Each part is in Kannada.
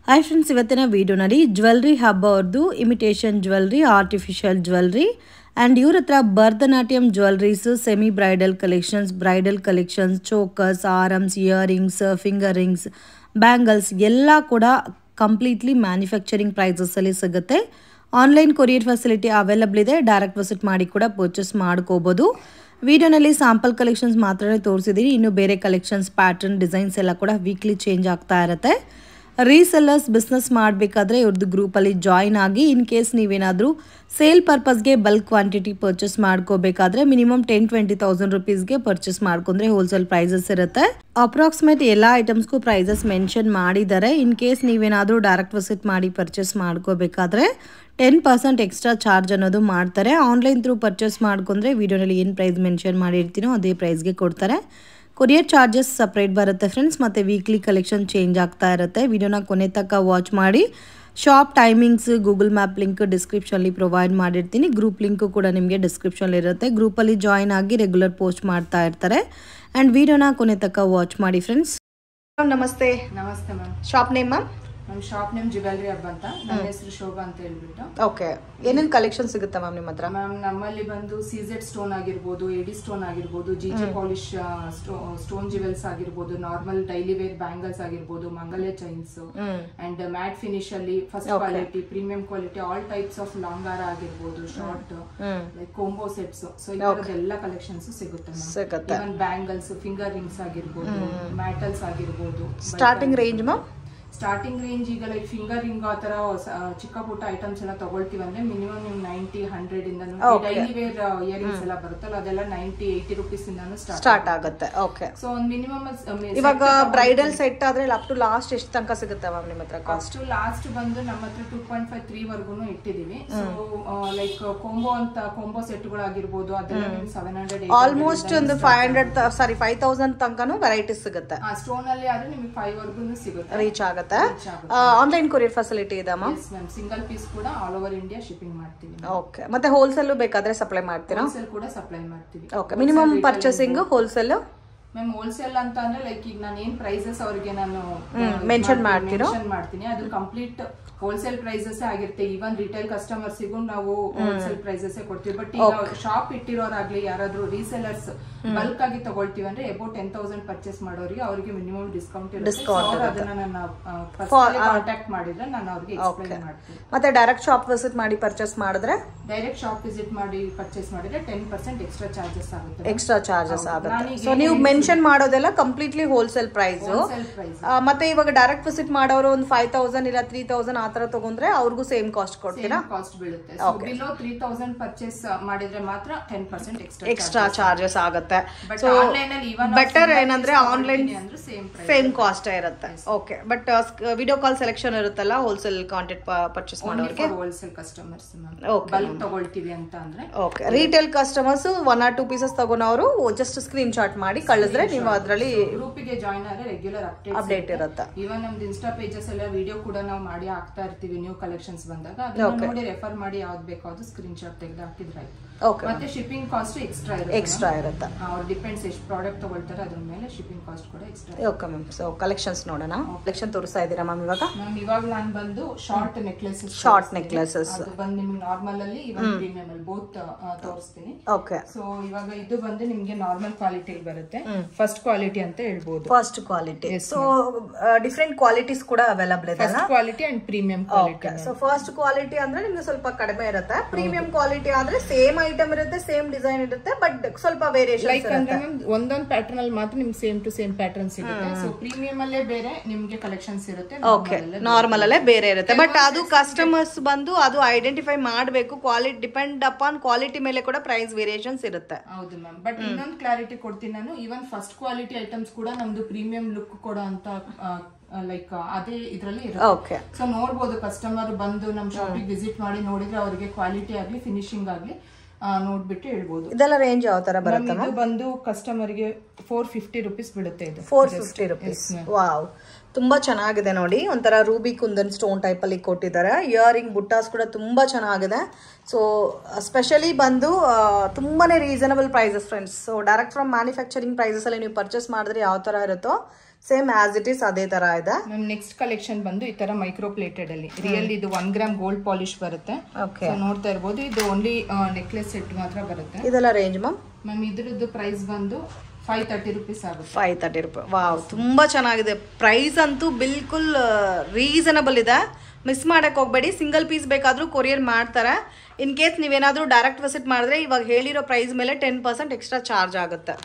ಹಾಯ್ ಫ್ರೆಂಡ್ಸ್, ಇವತ್ತಿನ ವಿಡಿಯೋನಲ್ಲಿ ಜ್ಯುವೆಲ್ರಿ ಹಬ್ ಅವ್ರದ್ದು imitation jewellery, artificial jewellery and ಇವ್ರ ಹತ್ರ Bharatanatyam jewelleries, semi bridal collections, chokers, ಆರಮ್ಸ್, ಇಯರಿಂಗ್ಸ್, ಫಿಂಗರ್ ರಿಂಗ್ಸ್, ಬ್ಯಾಂಗಲ್ಸ್ ಎಲ್ಲ ಕೂಡ ಕಂಪ್ಲೀಟ್ಲಿ ಮ್ಯಾನುಫ್ಯಾಕ್ಚರಿಂಗ್ ಪ್ರೈಸಸಲ್ಲಿ ಸಿಗುತ್ತೆ. ಆನ್ಲೈನ್ ಕೊರಿಯರ್ ಫೆಸಿಲಿಟಿ ಅವೈಲಬಲ್ ಇದೆ. ಡೈರೆಕ್ಟ್ ವಿಸಿಟ್ ಮಾಡಿ ಕೂಡ ಪರ್ಚೇಸ್ ಮಾಡ್ಕೋಬೋದು. ವಿಡಿಯೋನಲ್ಲಿ ಸ್ಯಾಂಪಲ್ ಕಲೆಕ್ಷನ್ಸ್ ಮಾತ್ರ ತೋರಿಸಿದ್ದೀನಿ. ಇನ್ನು ಬೇರೆ ಕಲೆಕ್ಷನ್ಸ್, ಪ್ಯಾಟರ್ನ್, ಡಿಸೈನ್ಸ್ ಎಲ್ಲ ಕೂಡ ವೀಕ್ಲಿ ಚೇಂಜ್ ಆಗ್ತಾ ಇರುತ್ತೆ. ರೀಸೆಲ್ಲರ್ಸ್ ಬಿಸ್ನೆಸ್ ಮಾಡಬೇಕಾದ್ರೆ ಇವ್ರದ್ದು ಗ್ರೂಪಲ್ಲಿ ಜಾಯಿನ್ ಆಗಿ, ಇನ್ ಕೇಸ್ ನೀವೇನಾದರೂ ಸೇಲ್ ಪರ್ಪಸ್ಗೆ ಬಲ್ಕ್ ಕ್ವಾಂಟಿಟಿ ಪರ್ಚೇಸ್ ಮಾಡ್ಕೋಬೇಕಾದ್ರೆ ಮಿನಿಮಮ್ 10-20,000 ರುಪೀಸ್ಗೆ ಪರ್ಚೇಸ್ ಮಾಡ್ಕೊಂಡ್ರೆ ಹೋಲ್ಸೇಲ್ ಪ್ರೈಸಸ್ ಇರುತ್ತೆ. ಅಪ್ರಾಕ್ಸಿಮೇಟ್ ಎಲ್ಲ ಐಟಮ್ಸ್ಗೂ ಪ್ರೈಸಸ್ ಮೆನ್ಷನ್ ಮಾಡಿದ್ದಾರೆ. ಇನ್ ಕೇಸ್ ನೀವೇನಾದರೂ ಡೈರೆಕ್ಟ್ ವಿಸಿಟ್ ಮಾಡಿ ಪರ್ಚೇಸ್ ಮಾಡ್ಕೋಬೇಕಾದ್ರೆ 10% ಎಕ್ಸ್ಟ್ರಾ ಚಾರ್ಜ್ ಅನ್ನೋದು ಮಾಡ್ತಾರೆ. ಆನ್ಲೈನ್ ಥ್ರೂ ಪರ್ಚೇಸ್ ಮಾಡ್ಕೊಂಡ್ರೆ ವಿಡಿಯೋನಲ್ಲಿ ಏನು ಪ್ರೈಸ್ ಮೆನ್ಷನ್ ಮಾಡಿರ್ತೀನೋ ಅದೇ ಪ್ರೈಸ್ಗೆ ಕೊಡ್ತಾರೆ. ಕೊರಿಯರ್ ಚಾರ್ಜಸ್ ಸಪ್ರೇಟ್ ಬರುತ್ತೆ ಫ್ರೆಂಡ್ಸ್. ಮತ್ತು ವೀಕ್ಲಿ ಕಲೆಕ್ಷನ್ ಚೇಂಜ್ ಆಗ್ತಾ ಇರುತ್ತೆ. ವಿಡಿಯೋನ ಕೊನೆ ತನಕ ವಾಚ್ ಮಾಡಿ. Shop timings, Google map link ಡಿಸ್ಕ್ರಿಪ್ಷನಲ್ಲಿ ಪ್ರೊವೈಡ್ ಮಾಡಿರ್ತೀನಿ. ಗ್ರೂಪ್ ಲಿಂಕು ಕೂಡ ನಿಮಗೆ ಡಿಸ್ಕ್ರಿಪ್ಷನಲ್ಲಿ ಇರುತ್ತೆ. ಗ್ರೂಪಲ್ಲಿ ಜಾಯಿನ್ ಆಗಿ ರೆಗ್ಯುಲರ್ ಪೋಸ್ಟ್ ಮಾಡ್ತಾ ಇರ್ತಾರೆ. ಆ್ಯಂಡ್ ವಿಡಿಯೋನ ಕೊನೆ ತನಕ ವಾಚ್ ಮಾಡಿ ಫ್ರೆಂಡ್ಸ್. ನಮಸ್ತೆ. ನಮಸ್ತೆ ಮ್ಯಾಮ್. Shop name ma'am? ನಮ್ಮ ಶಾಪ್ ನೇಮ್ ಜ್ಯುವೆಲ್ರಿ ಹಬ್ ಅಂತ. ನನ್ನ ಹೆಸರು ಶೋಭಾ ಅಂತ ಹೇಳ್ಬಿಟ್ಟು. ಓಕೆ, ಏನೇನು ಕಲೆಕ್ಷನ್ ಸಿಗುತ್ತೆ ಮ್ಯಾಮ್ ನಿಮ್ಮ ಹತ್ರ? ಮ್ಯಾಮ್ ನಮ್ಮಲ್ಲಿ ಬಂದು ಸಿಜೆಡ್ ಸ್ಟೋನ್ ಆಗಿರ್ಬೋದು, ಎಡಿ ಸ್ಟೋನ್ ಆಗಿರ್ಬೋದು, ಜಿಜೆ ಪಾಲಿಶ್ ಸ್ಟೋನ್ ಜ್ಯುವೆಲ್ಸ್ ಆಗಿರ್ಬೋದು, ನಾರ್ಮಲ್ ಡೈಲಿ ವೇರ್ ಬ್ಯಾಂಗಲ್ಸ್ ಆಗಿರ್ಬೋದು, ಮಂಗಲ್ಯ ಚೈನ್ಸ್ ಅಂಡ್ ಮ್ಯಾಟ್ ಫಿನಿಶ್ ಅಲ್ಲಿ first quality, premium quality, all types of long ಹಾರ ಆಗಿರ್ಬೋದು, short like combo sets, so ಈ ಎಲ್ಲ ಕಲೆಕ್ಷನ್ಸ್ ಸಿಗುತ್ತೆ. ಇವನ್ ಬ್ಯಾಂಗಲ್ಸ್, ಫಿಂಗರ್ ರಿಂಗ್ಸ್ ಆಗಿರ್ಬೋದು, ಮ್ಯಾಟಲ್ಸ್ ಆಗಿರ್ಬೋದು. Starting range ma'am? Starting range ಈಗ ಲೈಕ್ ಫಿಂಗರ್ ರಿಂಗ್ ಆ ತರ ಚಿಕ್ಕ ಪುಟ್ಟ ಐಟಮ್ಸ್ ಎಲ್ಲ ತಗೊಳ್ತೀವಿ ಅಂದ್ರೆ ಮಿನಿಮಮ್ ನೀವು 90-100 ಇಂದ ಡೈಲಿ ವೇರ್ ಇಯರಿಂಗ್ಸ್ ಎಲ್ಲ ಬರುತ್ತಲ್ಲ ಅದೆಲ್ಲ 90-80 ರುಪೀಸ್ ಇಂದಾನು ಸ್ಟಾರ್ಟ್ ಆಗುತ್ತೆ. ಓಕೆ, ಸೊ ಒಂದು ಮಿನಿಮಮ್ ಇವಾಗ ಬ್ರೈಡಲ್ ಸೆಟ್ ಆದ್ರೆ ಅಪ್ ಟು ಲಾಸ್ಟ್ ಎಷ್ಟು ತನಕ ಸಿಗುತ್ತೆ ಮ್ಯಾಮ್ ನಿಮ್ಮ ಹತ್ರ ಕಾಸ್ಟ್? ಲಾಸ್ಟ್ ಬಂದು ನಮ್ಮ ಹತ್ರ 2.5-3 ವರ್ಗು ಇಟ್ಟಿದೀವಿ. ಸೊ ಲೈಕ್ ಕಾಂಬೋ ಸೆಟ್ ಗಳಾಗಿರ್ಬೋದು ಅದೆಲ್ಲ 700 ಆಲ್ಮೋಸ್ಟ್ ಒಂದು 5,000 ತನಕನೂ ವೆರೈಟೀಸ್ ಸಿಗುತ್ತೆ. ಸ್ಟೋನ್ ಅಲ್ಲಿ ಆದ್ರೆ ನಿಮಗೆ 5 ವರ್ಗು ಸಿಗುತ್ತೆ, ರೀಚ್ ಆಗುತ್ತೆ. ಆನ್ಲೈನ್ ಕೊರಿಯರ್ ಫೆಸಿಲಿಟಿ ಇದೆ ಮ್ಯಾಮ್? ಸಿಂಗಲ್ ಪೀಸ್ ಕೂಡ ಆಲ್ ಓವರ್ ಇಂಡಿಯಾ ಶಿಪ್ಪಿಂಗ್ ಮಾಡ್ತೀವಿ. ಓಕೆ, ಮತ್ತೆ ಹೋಲ್ಸೇಲ್ ಬೇಕಾದ್ರೆ ಸಪ್ಲೈ ಮಾಡ್ತೀರಾ? ಹೋಲ್ಸೇಲ್ ಕೂಡ ಸಪ್ಲೈ ಮಾಡ್ತೀವಿ. Okay, minimum purchasing wholesale? Ma'am wholesale ಅಂತ ಅಂದ್ರೆ ಲೈಕ್ ಈಗ ನಾನು ಏನ್ ಪ್ರೈಸಸ್ ಅವರಿಗೆ ನಾನು ಮೆನ್ಷನ್ ಮಾಡ್ತೀನಿ ಅದು ಕಂಪ್ಲೀಟ್ ಹೋಲ್ಸೇಲ್ ಪ್ರೈಸಸ್ ಆಗಿರುತ್ತೆ. ಈವನ್ ರಿಟೇಲ್ ಕಸ್ಟಮರ್ಸಿಗೂ ನಾವು ಹೋಲ್ಸೇಲ್ ಪ್ರೈಸಸ್ ಕೊಡ್ತೀವಿ. ಬಟ್ ಈಗ ಶಾಪ್ ಇಟ್ಟಿರೋರಾಗ್ಲಿ ಯಾರಾದ್ರೂ ರೀಸೆಲರ್ಸ್ ಬಲ್ಕ್ ಆಗಿ ತಗೊಳ್ತೀವಿ ಅಂದ್ರೆ ಅಬೌಟ್ 10,000 ಪರ್ಚೇಸ್ ಮಾಡೋರಿಗೆ ಅವರಿಗೆ ಮಿನಿಮಮ್ ಡಿಸ್ಕೌಂಟ್ ಅದನ್ನ ನನ್ನ ಕಾಂಟ್ಯಾಕ್ಟ್ ಮಾಡಿದ್ರೆ ನಾನು ಅವ್ರಿಗೆ ಎಕ್ಸ್ಪ್ಲೈನ್ ಮಾಡ್ತೀನಿ. ಮತ್ತೆ ಡೈರೆಕ್ಟ್ ಶಾಪ್ ವಿಸಿಟ್ ಮಾಡಿ ಪರ್ಚೇಸ್ ಮಾಡಿದ್ರೆ ಡೈರೆಕ್ಟ್ ಶಾಪ್ ವಿಸಿಟ್ ಮಾಡಿ ಪರ್ಚೇಸ್ ಮಾಡಿದ್ರೆ 10% ಎಕ್ಸ್ಟ್ರಾ ಚಾರ್ಜಸ್ ಆಗುತ್ತೆ. ಎಕ್ಸ್ಟ್ರಾ ಚಾರ್ಜಸ್ ಆಗುತ್ತೆ. ಸೊ ನೀವು ಮೆನ್ಷನ್ ಮಾಡೋದೆಲ್ಲ ಕಂಪ್ಲೀಟ್ಲಿ ಹೋಲ್ಸೇಲ್ ಪ್ರೈಸ್. ಮತ್ತೆ ಇವಾಗ ಡೈರೆಕ್ಟ್ ವಿಸಿಟ್ ಮಾಡೋರು ಒಂದು 5,000 ಇಲ್ಲ 3,000 ಆತರ ತಗೊಂಡ್ರೆ ಅವ್ರಿಗೂ ಸೇಮ್ ಕಾಸ್ಟ್ ಕೊಡ್ತೀರಾ? ಕಾಸ್ಟ್ ಬೀಳುತ್ತೆ. ಬಿಲೋ 3,000 ಪರ್ಚೇಸ್ ಮಾಡಿದ್ರೆ ಮಾತ್ರ 10% ಎಕ್ಸ್ಟ್ರಾ ಚಾರ್ಜಸ್ ಆಗುತ್ತೆ. ಸೊ ಆನ್ಲೈನ್ ಅಲ್ಲಿ ಬೆಟರ್ ಏನಂದ್ರೆ ಆನ್ಲೈನ್ ಸೇಮ್ ಕಾಸ್ಟ್ ಇರುತ್ತೆ. Okay, but video call selection ಇರುತ್ತಲ್ಲ ಹೋಲ್ಸೇಲ್ ಕಾಂಟೆಂಟ್ ಪರ್ಚೇಸ್ ಮಾಡೋರಿಗೆ? ಹೋಲ್ಸೇಲ್ ಕಸ್ಟಮರ್ಸ್ ಬಲ್ಕ್ ತಗೊಳ್ತೀವಿ ಅಂತ ಅಂದ್ರೆ okay. Retail customers 1 or 2 pieces ತಗೋನವರು ಜಸ್ಟ್ ಸ್ಕ್ರೀನ್ ಶಾಟ್ ಮಾಡಿ ಕಳಿಸಿದ್ರೆ ನೀವು ಅದರಲ್ಲಿ ಗ್ರೂಪಿಗೆ ಜಾಯಿನ್ ಆದ್ರೆ ರೆಗ್ಯುಲರ್ ಅಪ್ಡೇಟ್ ಇರುತ್ತೆ. ಇವನ್ ನಮ್ದು ಇನ್ಸ್ಟಾ ಪೇಜಸ್ ಎಲ್ಲ ವಿಡಿಯೋ ಕೂಡ ನಾವು ಮಾಡಿ ಹಾಕ್ತಾ ಇರ್ತೀವಿ. ನ್ಯೂ ಕಲೆಕ್ಷನ್ಸ್ ಬಂದಾಗ ಅದನ್ನ ನೋಡಿ ರೆಫರ್ ಮಾಡಿ ಯಾವ್ದು ಬೇಕೋ ಅದು ಸ್ಕ್ರೀನ್ ಶಾಟ್ ತೆಗೆದು ಹಾಕಿದ್ರೆ ಆಯ್ತು. ಮತ್ತೆ ಶಿಪ್ಪಿಂಗ್ ಕಾಸ್ಟ್ ಎಕ್ಸ್ಟ್ರಾ ಇರುತ್ತೆ. ಅವ್ರು ಡಿಪೆಂಡ್ಸ್ ಎಷ್ಟು ಪ್ರಾಡಕ್ಟ್ ತಗೊಳ್ತಾರೆ ಅದ್ರ ಮೇಲೆ ಶಿಪ್ಪಿಂಗ್ ಕಾಸ್ಟ್ ಕೂಡ extra. Okay ma'am. So collections ನೋಡೋಣ. ಕಲೆಕ್ಷನ್ ತೋರಿಸ್ತಾ ಇದ್ದೀರಾ ಮ್ಯಾಮ್ ಇವಾಗ? ಇವಾಗ ನಾನು ಬಂದು ಶಾರ್ಟ್ ನೆಕ್ಲೆಸಸ್ ಅದು ಬಂದು ನಿಮ್ಗೆ ನಾರ್ಮಲ್ ಅಲ್ಲಿ ಇವನ್ ಪ್ರೀಮಿಯಂ ಅಲ್ಲಿ ಬೋತ್ ತೋರಿಸ್ತೀನಿ. ಓಕೆ. ಸೊ ಇವಾಗ ಇದು ಬಂದು ನಿಮ್ಗೆ ನಾರ್ಮಲ್ ಕ್ವಾಲಿಟಿ ಬರುತ್ತೆ, ಫಸ್ಟ್ ಕ್ವಾಲಿಟಿ ಅಂತ ಹೇಳ್ಬೋದು. First quality. So different qualities ಕೂಡ ಅವೈಲಬಲ್ ಇದೆ. First quality and premium quality. So first quality ಅಂದ್ರೆ ನಿಮ್ಗೆ ಸ್ವಲ್ಪ ಕಡಿಮೆ ಇರುತ್ತೆ. ಪ್ರೀಮಿಯಂ ಕ್ವಾಲಿಟಿ ಆದ್ರೆ ಸೇಮ್ ಐಟಮ್ ಇರುತ್ತೆ, ಸೇಮ್ ಡಿಸೈನ್ ಇರುತ್ತೆ, ಬಟ್ ಸ್ವಲ್ಪ ವೇರಿಯೇಷನ್ ಇರುತ್ತೆ. ಒಂದೊಂದು ಪ್ಯಾಟರ್ನ್ ಅಲ್ಲಿ ಮಾತ್ರ ನಿಮ್ಗೆ ಸೇಮ್ ಟು ಸೇಮ್ ಪ್ಯಾಟರ್ನ್ ಸಿಗುತ್ತೆ. ಸೊ ಪ್ರೀಮಿಯಂ ಅಲ್ಲೇ ಬೇರೆ ನಿಮ್ಗೆ ಕಲೆಕ್ಷನ್ಸ್ ಇರುತ್ತೆ, ಓಕೆ, ನಾರ್ಮಲ್ ಅಲ್ಲೇ ಬೇರೆ ಇರುತ್ತೆ. ಬಟ್ ಅದು ಕಸ್ಟಮರ್ಸ್ ಬಂದು ಅದು ಐಡೆಂಟಿಫೈ ಮಾಡಬೇಕು. ಕ್ವಾಲಿಟಿ ಡಿಪೆಂಡ್ ಅಪಾನ್ ಕ್ವಾಲಿಟಿ ಮೇಲೆ ಕೂಡ ಪ್ರೈಸ್ ವೇರಿಯೇಷನ್ಸ್ ಇರುತ್ತೆ. ಹೌದು ಮ್ಯಾಮ್. ಬಟ್ ಇನ್ನೊಂದು ಕ್ಲಾರಿಟಿ ಕೊಡ್ತೀನಿ ನಾನು. ಇವನ್ ಫಸ್ಟ್ ಕ್ವಾಲಿಟಿ ಐಟಮ್ಸ್ ಕೂಡ ನಮ್ದು ಪ್ರೀಮಿಯಂ ಲುಕ್ ಕೊಡೋ ಅಂತ ಲೈಕ್ ಅದೇ ಇದ್ರಲ್ಲಿ ಇರುತ್ತೆ. ಸೊ ನೋಡ್ಬೋದು ಕಸ್ಟಮರ್ ಬಂದು ನಮ್ ಶಾಪಿಗೆ ವಿಸಿಟ್ ಮಾಡಿ ನೋಡಿದ್ರೆ ಅವ್ರಿಗೆ ಕ್ವಾಲಿಟಿ ಆಗ್ಲಿ ಫಿನಿಶಿಂಗ್ ಆಗ್ಲಿ ನೋಡ್ಬಿಟ್ಟು ಹೇಳ್ಬೋದು. ಇದೆಲ್ಲ ರೇಂಜ್ ಯಾವ ತರ ಬರುತ್ತೆ? ಇದು ಬಂದು ಕಸ್ಟಮರ್ ಗೆ 450 ರುಪೀಸ್ ಬೀಳುತ್ತೆ. ಇದು 450 ರುಪೀಸ್. ವಾವ್, ತುಂಬ ಚೆನ್ನಾಗಿದೆ ನೋಡಿ, ಒಂಥರ ರೂಬಿ ಕುಂದನ್ ಸ್ಟೋನ್ ಟೈಪಲ್ಲಿ ಕೊಟ್ಟಿದ್ದಾರೆ. ಇಯರಿಂಗ್ ಬುಟ್ಟಾಸ್ ಕೂಡ ತುಂಬ ಚೆನ್ನಾಗಿದೆ. ಸೊ ಸ್ಪೆಷಲಿ ಬಂದು ತುಂಬಾ reasonable prices friends. So direct from manufacturing ಪ್ರೈಸಸಲ್ಲಿ ನೀವು ಪರ್ಚೇಸ್ ಮಾಡಿದ್ರೆ ಯಾವ ಥರ ಇರುತ್ತೋ ಸೇಮ್ ಆಸ್ ಇಟ್ ಇಸ್ ಅದೇ ತರ ಇದೆ. ನೆಕ್ಸ್ಟ್ ಕಲೆಕ್ಷನ್ ಬಂದು ಈ ತರ ಮೈಕ್ರೋ ಪ್ಲೇಟೆಡ್ ಅಲ್ಲಿ ರಿಯಲ್ ಇದು 1 ಗ್ರಾಮ್ ಗೋಲ್ಡ್ ಪಾಲಿಶ್ ಬರುತ್ತೆ. ನೋಡ್ತಾ ಇರಬಹುದು, ಇದು ಓನ್ಲಿ ನೆಕ್ಲೆಸ್ ಸೆಟ್ ಮಾತ್ರ ಬರುತ್ತೆ. ಇದೆಲ್ಲ ರೇಂಜ್ ಮ್ಯಾಮ್ ಇದ್ರದ್ದು ಪ್ರೈಸ್ ಬಂದು 530 ರೂಪೀಸ್ ಆಗುತ್ತೆ. 530 ರೂಪಾಯಿ. ವಾವ್, ತುಂಬಾ ಚೆನ್ನಾಗಿದೆ. ಪ್ರೈಸ್ ಅಂತೂ ಬಿಲ್ಕುಲ್ ರೀಸನಬಲ್ ಇದೆ. ಮಿಸ್ ಮಾಡಕ್ಕೆ ಹೋಗಬೇಡಿ. ಸಿಂಗಲ್ ಪೀಸ್ ಬೇಕಾದರೂ ಕೊರಿಯರ್ ಮಾಡ್ತಾರೆ. ಇನ್ ಕೇಸ್ ನೀವೇನಾದರೂ ಡೈರೆಕ್ಟ್ ವಿಸಿಟ್ ಮಾಡಿದ್ರೆ ಇವಾಗ ಹೇಳಿರೋ ಪ್ರೈಸ್ ಮೇಲೆ 10% ಎಕ್ಸ್ಟ್ರಾ ಚಾರ್ಜ್ ಆಗುತ್ತೆ.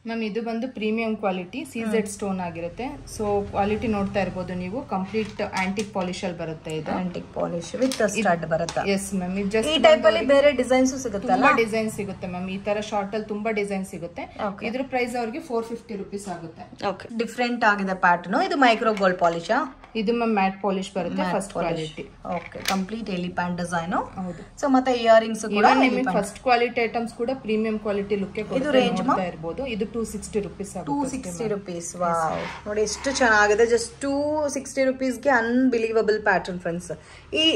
ಮ್ಯಾಮ್ ಇದು ಬಂದು ಪ್ರೀಮಿಯಂ ಕ್ವಾಲಿಟಿ CZ ಸ್ಟೋನ್ ಆಗಿರುತ್ತೆ. ಸೊ ಕ್ವಾಲಿಟಿ ನೋಡ್ತಾ ಇರಬಹುದು ನೀವು, ಕಂಪ್ಲೀಟ್ ಆಂಟಿಕ್ ಪಾಲಿಶ್ ಅಲ್ಲಿ ಬರುತ್ತೆ. ಇದು ಆಂಟಿಕ್ ಪಾಲಿಶ್ ವಿತ್ ಸ್ಟಡ್ ಬರುತ್ತೆ. ಎಸ್ ಮ್ಯಾಮ್, ಇದು ಜಸ್ಟ್ ಈ ಟೈಪ್ ಅಲ್ಲಿ ಬೇರೆ ಡಿಸೈನ್ಸ್ ಸಿಗುತ್ತೆ. ತುಂಬಾ ಡಿಸೈನ್ ಸಿಗುತ್ತೆ ಮ್ಯಾಮ್. ಈ ತರ ಶಾರ್ಟ್ ಅಲ್ಲಿ ತುಂಬಾ ಡಿಸೈನ್ ಸಿಗುತ್ತೆ. ಇದ್ರ ಪ್ರೈಸ್ ಅವ್ರಿಗೆ 450 ರೂಪೀಸ್ ಆಗುತ್ತೆ. ಓಕೆ, ಡಿಫ್ರೆಂಟ್ ಆಗಿದೆ ಪ್ಯಾಟರ್ನ್. ಇದು ಮೈಕ್ರೋ ಗೋಲ್ಡ್ ಪಾಲಿಶ್. ಇದು ಮ್ಯಾಮ್ ಮ್ಯಾಟ್ ಪಾಲಿಶ್ ಬರುತ್ತೆ, first quality. Okay, complete elephant design. ಹೌದು. ಸೊ ಮತ್ತೆ ಇಯರಿಂಗ್ಸ್ ಕೂಡ ನಿಮಗೆ ಫಸ್ಟ್ ಕ್ವಾಲಿಟಿ ಐಟಮ್ಸ್ ಕೂಡ ಪ್ರೀಮಿಯಂ ಕ್ವಾಲಿಟಿ ಲುಕ್ ಗೆ ಕೊಡ್ತಾ ಇರಬಹುದು. ಇದು 260 ರೂಪೀಸ್ ಆಗುತ್ತೆ. 260 ರೂಪೀಸ್. ವಾವ್, ನೋಡಿ ಎಷ್ಟು ಚೆನ್ನಾಗಿದೆ. ಜಸ್ಟ್ 260 ರೂಪೀಸ್ಗೆ ಅನ್ಬಿಲೀವಬಲ್ ಪ್ಯಾಟರ್ನ್ ಫ್ರೆಂಡ್ಸ್.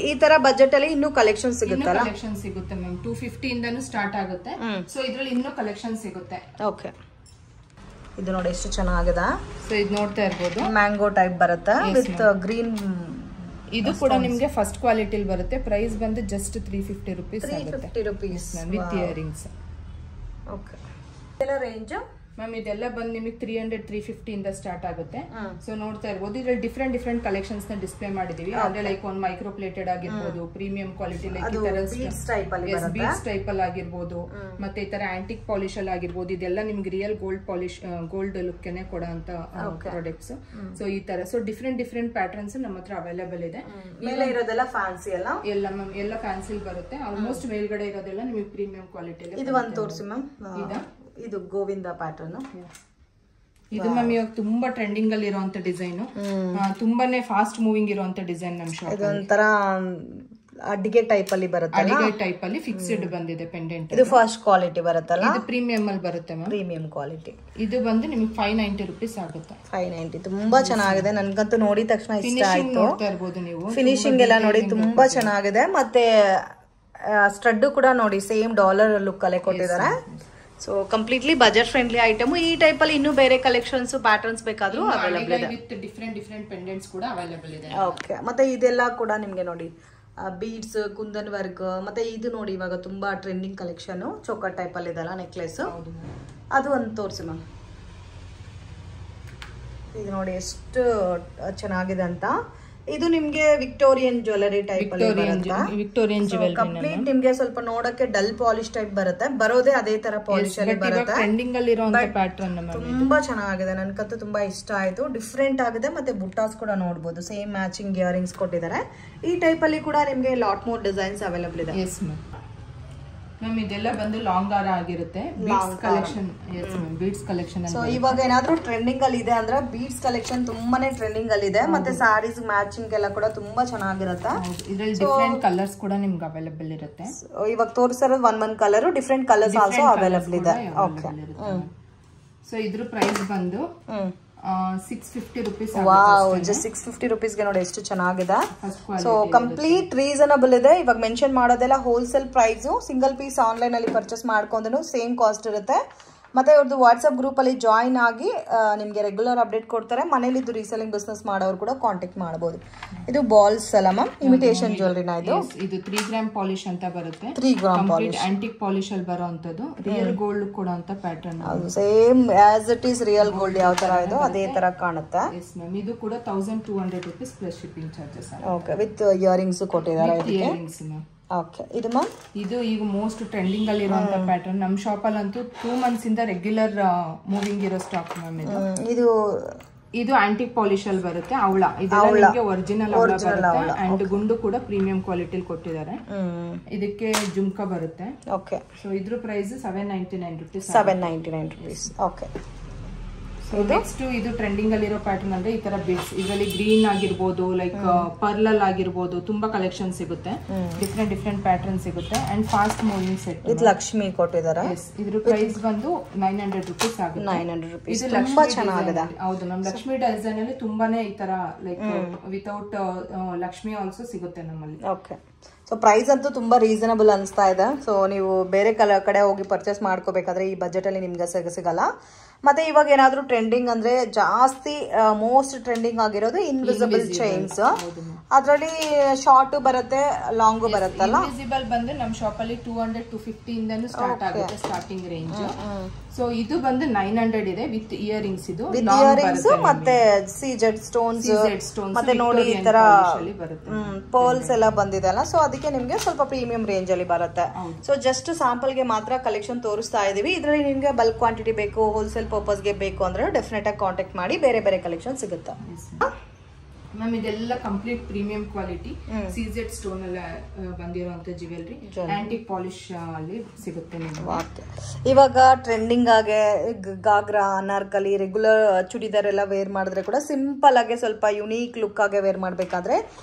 ಈ ತರ ಬಜೆಟ್ ಅಲ್ಲಿ ಇನ್ನೂ ಕಲೆಕ್ಷನ್ ಸಿಗುತ್ತಲ್ಲ? ಕಲೆಕ್ಷನ್ ಸಿಗುತ್ತೆ ಮ್ಯಾಮ್. 250 ಇಂದನೂ ಸ್ಟಾರ್ಟ್ ಆಗುತ್ತೆ. ಸೊ ಇದ್ರಲ್ಲಿ ಇನ್ನೂ ಕಲೆಕ್ಷನ್ ಸಿಗುತ್ತೆ. ಓಕೆ, ಇದು ನೋಡಿ ಎಷ್ಟು ಚೆನ್ನಾಗಿದೆ. ಸೊ ಇದು ನೋಡ್ತಾ ಇರಬಹುದು, ಮ್ಯಾಂಗೋ ಟೈಪ್ ಬರುತ್ತೆ ವಿತ್ ಗ್ರೀನ್. ಇದು ಕೂಡ ನಿಮ್ಗೆ ಫಸ್ಟ್ ಕ್ವಾಲಿಟಿ ಬರುತ್ತೆ. ಪ್ರೈಸ್ ಬಂದು ಜಸ್ಟ್ 350 ರೂಪೀಸ್ ಆಗುತ್ತೆ. 350 ರೂಪೀಸ್ ವಿತ್ ಇಯರಿಂಗ್ಸ್. ಓಕೆ, ಇದೆಲ್ಲ ರೇಂಜ್ ಮ್ಯಾಮ್ ಇದೆಲ್ಲ ಬಂದು ನಿಮಗೆ 300-350 ಇಂದ ಸ್ಟಾರ್ಟ್ ಆಗುತ್ತೆ. ಸೊ ನೋಡ್ತಾ ಇರಬಹುದು, ಇದ್ರಲ್ಲಿ ಡಿಫ್ರೆಂಟ್ ಕಲೆಕ್ಷನ್ಸ್ ನ ಡಿಸ್ಪ್ಲೇ ಮಾಡಿದೀವಿ. ಅಂದ್ರೆ ಲೈಕ್ ಒಂದು ಮೈಕ್ರೋ ಪ್ಲೇಟೆಡ್ ಆಗಿರ್ಬೋದು, ಪ್ರೀಮಿಯಂ ಕ್ವಾಲಿಟಿ ಲೈಕ್ ಈ ತರ ಬೀಡ್ಸ್ ಟೈಪ್ ಅಲ್ಲಿ ಆಗಿರ್ಬೋದು, ಮತ್ತೆ ಈ ತರ ಆಂಟಿಕ್ ಪಾಲಿಶ್ ಅಲ್ಲಿ ಆಗಿರ್ಬೋದು. ಇದೆಲ್ಲ ನಿಮ್ಗೆ real gold polish, gold look ನೆ ಕೊಡುವಂತ ಪ್ರಾಡಕ್ಟ್ಸ್. ಸೊ ಈ ತರ ಸೊ ಡಿಫ್ರೆಂಟ್ ಪ್ಯಾಟರ್ನ್ಸ್ ನಮ್ಮ ಹತ್ರ ಅವೈಲೇಬಲ್ ಇದೆ. ಮೇಲೆ ಇರೋದೆಲ್ಲ ಫ್ಯಾನ್ಸಿ ಅಲ್ಲ? ಎಲ್ಲ ಮ್ಯಾಮ್, ಎಲ್ಲ ಫ್ಯಾನ್ಸಿ ಬರುತ್ತೆ. ಆಲ್ಮೋಸ್ಟ್ ಮೇಲ್ಗಡೆ ಇರೋದೆಲ್ಲ ನಿಮಗೆ ಪ್ರೀಮಿಯಂ ಕ್ವಾಲಿಟಿ. ಇದು ಒಂದು ತೋರಿಸಿ ಮ್ಯಾಮ್. ಇದು ಗೋವಿಂದ ಪ್ಯಾಟರ್ನ್. ಇದು ಮ್ಯಾಮ್ ಇವಾಗ ತುಂಬಾ ಟ್ರೆಂಡಿಂಗ್ ಅಲ್ಲಿ ಇರುವಂತ ಡಿಸೈನ್, ತುಂಬಾನೇ ಫಾಸ್ಟ್ ಮೂವಿಂಗ್ ಇರುವಂತ ಡಿಸೈನ್ ನಮ್ ಶಾಪ್. ಇದೊಂಥರ ಅಡಿಗೆ ಟೈಪ್ ಅಲ್ಲಿ ಬರುತ್ತೆ. ಅಡಿಗೆ ಟೈಪ್ ಅಲ್ಲಿ ಫಿಕ್ಸ್ಡ್ ಬಂದಿದೆ ಪೆಂಡೆಂಟ್. ಇದು ಫಸ್ಟ್ ಕ್ವಾಲಿಟಿ ಬರುತ್ತಲ್ಲ? ಇದು ಪ್ರೀಮಿಯಂ ಅಲ್ಲಿ ಬರುತ್ತೆ ಮ್ಯಾಮ್. Premium quality. ಇದು ಬಂದು ನಿಮಗೆ 590 ರೂಪೀಸ್ ಆಗುತ್ತೆ. 590. ತುಂಬಾ ಚೆನ್ನಾಗಿದೆ. ನನ್ಗಂತೂ ನೋಡಿದ ತಕ್ಷಣ ಇಷ್ಟ ಆಯ್ತು. ನೋಡ್ತಾ ಇರಬಹುದು ನೀವು, ಫಿನಿಶಿಂಗ್ ಎಲ್ಲ ನೋಡಿ ತುಂಬಾ ಚೆನ್ನಾಗಿದೆ. ಮತ್ತೆ ಸ್ಟಡ್ ಕೂಡ ನೋಡಿ ಸೇಮ್ ಡಾಲರ್ ಲುಕ್ ಅಲ್ಲೇ ಕೊಟ್ಟಿದ್ದಾರೆ. So completely budget friendly item. ಈ ಟೈಪ್ ಅಲ್ಲಿ ಇನ್ನೂ ಬೇರೆ ಕಲೆಕ್ಷನ್ಸ್ ಪ್ಯಾಟರ್ನ್ಸ್ ಬೇಕಾದ್ರೂ ಅವೈಲೇಬಲ್ ಇದೆ. ವಿತ್ ಡಿಫ್ರೆಂಟ್ ಪೆಂಡೆಂಟ್ಸ್ ಕೂಡ ಅವೈಲೇಬಲ್ ಇದೆ. ಓಕೆ, ಮತ್ತೆ ಇದೆಲ್ಲ ಕೂಡ ನಿಮ್ಗೆ ನೋಡಿ ಬೀಡ್ಸ್, ಕುಂದನ್ ವರ್ಕ್. ಮತ್ತೆ ಇದು ನೋಡಿ ಇವಾಗ ತುಂಬಾ ಟ್ರೆಂಡಿಂಗ್ ಕಲೆಕ್ಷನ್, ಚೌಕಟ್ ಟೈಪ್ ಅಲ್ಲಿ ಇದೆಲ್ಲ ನೆಕ್ಲೆಸ್. ಅದು ಒಂದು ತೋರಿಸಿ ಮ್ಯಾಮ್. ಇದು ನೋಡಿ ಎಷ್ಟು ಚೆನ್ನಾಗಿದೆ ಅಂತ. ಇದು ನಿಮ್ಗೆ ವಿಕ್ಟೋರಿಯನ್ ಜ್ಯುವೆಲರಿ ಟೈಪ್ ಅಲ್ಲಿ ವಿಕ್ಟೋರಿಯನ್ ಜ್ಯುವೆಲರಿ ಕಂಪ್ಲೀಟ್ ನಿಮ್ಗೆ ಸ್ವಲ್ಪ ನೋಡಕ್ಕೆ ಡಲ್ ಪಾಲಿಶ್ ಟೈಪ್ ಬರುತ್ತೆ. ಬರೋದೇ ಅದೇ ತರ ಪಾಲಿಶ್ ಅಲ್ಲಿ ಬರುತ್ತೆ. ಟ್ರೆಂಡಿಂಗ್ ಅಲ್ಲಿ ಇರುವಂತ ಪ್ಯಾಟರ್ನ್ ತುಂಬಾ ಚೆನ್ನಾಗಿದೆ. ನನ್ಗಂತೂ ತುಂಬಾ ಇಷ್ಟ ಆಯ್ತು. ಡಿಫ್ರೆಂಟ್ ಆಗಿದೆ. ಮತ್ತೆ ಬುಟ್ಟಾಸ್ ಕೂಡ ನೋಡಬಹುದು. ಸೇಮ್ ಮ್ಯಾಚಿಂಗ್ ಇಯರಿಂಗ್ಸ್ ಕೊಟ್ಟಿದ್ದಾರೆ. ಈ ಟೈಪ್ ಅಲ್ಲಿ ಕೂಡ ನಿಮ್ಗೆ ಲಾಟ್ ಮೋರ್ ಡಿಸೈನ್ಸ್ ಅವೈಲೇಬಲ್ ಇದೆ. Yes ma'am. ಮ್ಯಾಮ್ ಇದೆಲ್ಲ ಬಂದು ಲಾಂಗ್ ಹಾರ ಆಗಿರುತ್ತೆ. Beads collection. Yes ma'am, beads collection. So ಇವಾಗ ಏನಾದ್ರೂ ಟ್ರೆಂಡಿಂಗ್ ಅಲ್ಲಿ ಇದೆ ಅಂದ್ರೆ ಬೀಡ್ಸ್ ಕಲೆಕ್ಷನ್ ತುಂಬಾನೇ ಟ್ರೆಂಡಿಂಗ್ ಅಲ್ಲಿ ಇದೆ. ಮತ್ತೆ ಸ್ಯಾರೀಸ್ ಮ್ಯಾಚಿಂಗ್ ಎಲ್ಲ ಕೂಡ ತುಂಬಾ ಚೆನ್ನಾಗಿರುತ್ತೆ. ಇದರಲ್ಲಿ ಡಿಫರೆಂಟ್ ಕಲರ್ಸ್ ಕೂಡ ನಿಮ್ಗೆ ಅವೈಲೇಬಲ್ ಇರುತ್ತೆ. ಇವಾಗ ತೋರಿಸಿರೋದು ಒಂದ್ colour, different colours also available ಇದೆ. ಓಕೆ, ಸೊ ಇದ್ರ ಪ್ರೈಸ್ ಬಂದು 650 ರೂಪೀಸ್. ವಾವ್, ಜಸ್ಟ್ 650 ರೂಪೀಸ್ಗೆ ನೋಡಿ ಎಷ್ಟು ಚೆನ್ನಾಗಿದೆ. ಸೊ ಕಂಪ್ಲೀಟ್ ರೀಸನಬಲ್ ಇದೆ. ಇವಾಗ ಮೆನ್ಷನ್ ಮಾಡೋದೆಲ್ಲ wholesale price. Single piece online ಅಲ್ಲಿ ಪರ್ಚೇಸ್ ಮಾಡ್ಕೊಂಡ್ರು ಸೇಮ್ ಕಾಸ್ಟ್ ಇರುತ್ತೆ. ಮತ್ತೆ ಇವ್ರದ್ದು ವಾಟ್ಸ್ಆಪ್ ಗ್ರೂಪ್ ಅಲ್ಲಿ ಜಾಯಿನ್ ಆಗಿ ನಿಮ್ಗೆ ರೆಗ್ಯುಲರ್ ಅಪ್ಡೇಟ್ ಕೊಡ್ತಾರೆ. ಮನೇಲಿದ್ದು ರೀಸೆಲಿಂಗ್ ಬಿಸ್ನೆಸ್ ಮಾಡೋರು ಕೂಡ ಕಾಂಟ್ಯಾಕ್ಟ್ ಮಾಡಬಹುದು. ಇದು ಬಾಲ್ಸ್ ಅಲ್ಲ ಮ್ಯಾಮ್, ಇಮಿಟೇಷನ್ ಜ್ಯುವೆಲರಿನ. ಇದು 3 ಗ್ರಾಮ್ ಪಾಲಿಶ್ ಅಂತ ಬರುತ್ತೆ. 3 ಗ್ರಾಮ್ ಪಾಲಿಶ್, ಆಂಟಿಕ್ ಪಾಲಿಶ್ ಅಲ್ಲಿ ಬರುವಂತದ್ದು. ರಿಯಲ್ ಗೋಲ್ಡ್ ಕೊಡುವಂತ ಪ್ಯಾಟರ್ನ್. ಅದು same as it is real gold ಯಾವ ತರ ಇದೋ ಅದೇ ತರ ಕಾಣುತ್ತೆ. Yes ma'am. ಇದು ಕೂಡ 1200 rupees plus shipping charges. Okay, with earrings ಕೊಟ್ಟಿದ್ದಾರೆ. Earrings ma'am. ಓಕೆ, ಇದು ಮ್ಯಾಮ್ ಇದು ಈಗ ಮೋಸ್ಟ್ ಟ್ರೆಂಡಿಂಗ್ ಅಲ್ಲಿ ಇರುವಂತ ಪ್ಯಾಟರ್ನ್. ನಮ್ಮ ಶಾಪ್ ಅಲ್ಲಿ ಅಂತೂ 2 ಮಂತ್ಸ್ ಇಂದ ರೆಗ್ಯುಲರ್ ಮೂವಿಂಗ್ ಇರೋ ಸ್ಟಾಕ್ ಮ್ಯಾಮ್. ಇದು ಆಂಟಿಕ್ ಪಾಲಿಶ್ ಅಲ್ಲಿ ಬರುತ್ತೆ. ಅವಳ ಇದೆಲ್ಲ ಒರಿಜಿನಲ್ ಅವಳ ಬರುತ್ತೆ. ಅಂಡ್ ಗುಂಡು ಕೂಡ ಪ್ರೀಮಿಯಂ ಕ್ವಾಲಿಟಿ ಕೊಟ್ಟಿದ್ದಾರೆ. ಇದಕ್ಕೆ ಜುಮ್ಕಾ ಬರುತ್ತೆ. ಓಕೆ, ಸೊ ಇದ್ರ price 799 rupees. 799 rupees. Okay, next ಇದು ಟ್ರೆಂಡಿಂಗ್ ಅಲ್ಲಿರೋ ಪ್ಯಾಟರ್ನ್ ಅಂದ್ರೆ ಈ ತರ ಬಿಡ್ಸ್, ಇದರಲ್ಲಿ ಗ್ರೀನ್ ಆಗಿರ್ಬೋದು, ಲೈಕ್ ಪರ್ಲ್ ಅಲ್ಲಿ ಆಗಿರ್ಬೋದು, ತುಂಬಾ ಕಲೆಕ್ಷನ್ ಸಿಗುತ್ತೆ. ಡಿಫ್ರೆಂಟ್ ಪ್ಯಾಟರ್ನ್ ಸಿಗುತ್ತೆ ಅಂಡ್ ಫಾಸ್ಟ್ ಮೂವಿಂಗ್ ಸೆಟ್. ಇದು ಲಕ್ಷ್ಮಿ ಕೊಟ್ಟಿದ್ದಾರೆ. ಇದ್ರ ಪ್ರೈಸ್ ಬಂದು 900 ರೂಪೀಸ್ ಆಗುತ್ತೆ. 900 ರೂಪೀಸ್. ತುಂಬಾ ಚೆನ್ನಾಗಿದೆ. ಹೌದು ಮ್ಯಾಮ್, ಲಕ್ಷ್ಮಿ ಡಿಸೈನ್ ಅಲ್ಲಿ ತುಂಬಾನೇ ಈ ತರ ಲೈಕ್ ವಿತೌಟ್ ಲಕ್ಷ್ಮಿ ಆಲ್ಸೋ ಸಿಗುತ್ತೆ ನಮ್ಮಲ್ಲಿ. ಓಕೆ, ಸೊ ಪ್ರೈಸ್ ಅಂತೂ ತುಂಬ ರೀಸನಬಲ್ ಅನಿಸ್ತಾ ಇದೆ. ಸೊ ನೀವು ಬೇರೆ ಕಡೆ ಹೋಗಿ ಪರ್ಚೇಸ್ ಮಾಡ್ಕೋಬೇಕಾದ್ರೆ ಈ ಬಜೆಟಲ್ಲಿ ನಿಮ್ಗೆ ಸಿಗಲ್ಲ. ಮತ್ತೆ ಇವಾಗ ಏನಾದರೂ ಟ್ರೆಂಡಿಂಗ್ ಅಂದರೆ ಜಾಸ್ತಿ ಮೋಸ್ಟ್ ಟ್ರೆಂಡಿಂಗ್ ಆಗಿರೋದು ಇನ್ವಿಸಿಬಲ್ ಚೈನ್ಸ್. ಅದರಲ್ಲಿ ಶಾರ್ಟು ಬರುತ್ತೆ, ಲಾಂಗು ಬರುತ್ತಲ್ಲ. ಇನ್ವಿಸಿಬಲ್ ಬಂದು ನಮ್ಮ ಶಾಪಲ್ಲಿ 200 to 50 ಇಂದನೂ ಸ್ಟಾರ್ಟ್ ಆಗುತ್ತೆ ಸ್ಟಾರ್ಟಿಂಗ್ ರೇಂಜ್. ಸೊ ಇದು ಬಂದು 900 ಇದೆ ವಿತ್ ಇಯರಿಂಗ್ಸ್. ಇದು ವಿತ್ ಇಯರಿಂಗ್ಸ್ ಮತ್ತೆ ಸೀಜೆಡ್ ಸ್ಟೋನ್ಸ್ ಮತ್ತೆ ನೋಡಿ ಈ ತರ ಪರ್ಲ್ಸ್ ಎಲ್ಲ ಬಂದಿದೆ ಅಲ್ಲ. ಸೊ ಅದಕ್ಕೆ ನಿಮ್ಗೆ ಸ್ವಲ್ಪ ಪ್ರೀಮಿಯಂ ರೇಂಜ್ ಅಲ್ಲಿ ಬರುತ್ತೆ. ಸೊ ಜಸ್ಟ್ ಸ್ಯಾಂಪಲ್ ಗೆ ಮಾತ್ರ ಕಲೆಕ್ಷನ್ ತೋರಿಸ್ತಾ ಇದೀವಿ. ಇದರಲ್ಲಿ ನಿಮ್ಗೆ ಬಲ್ಕ್ ಕ್ವಾಂಟಿಟಿ ಬೇಕು, ಹೋಲ್ಸೇಲ್ ಪರ್ಪಸ್ ಗೆ ಬೇಕು ಅಂದ್ರೆ ಡೆಫಿನೆಟ್ ಆಗಿ ಕಾಂಟ್ಯಾಕ್ಟ್ ಮಾಡಿ, ಬೇರೆ ಕಲೆಕ್ಷನ್ ಸಿಗುತ್ತೆ. ಮ್ಯಾಮ್ ಇದೆಲ್ಲ complete premium quality CZ stone ಎಲ್ಲ ಬಂದಿರುವಂತ ಜ್ಯುವೆಲ್ರಿ, ಆಂಟಿಕ್ ಪಾಲಿಶ್ ಅಲ್ಲಿ ಸಿಗುತ್ತೆ ನಿಮ್ಗೆ. ಇವಾಗ ಟ್ರೆಂಡಿಂಗ್ ಆಗಿ ಗಾಗ್ರಾ, ಅನಾರ್ಕಲಿ, ರೆಗ್ಯುಲರ್ ಚೂಡಿದಾರ್ ಎಲ್ಲ ವೇರ್ ಮಾಡಿದ್ರೆ ಕೂಡ ಸಿಂಪಲ್ ಆಗಿ ಸ್ವಲ್ಪ ಯುನೀಕ್ ಲುಕ್ ಆಗಿ ವೇರ್ ಮಾಡಬೇಕಾದ್ರೆ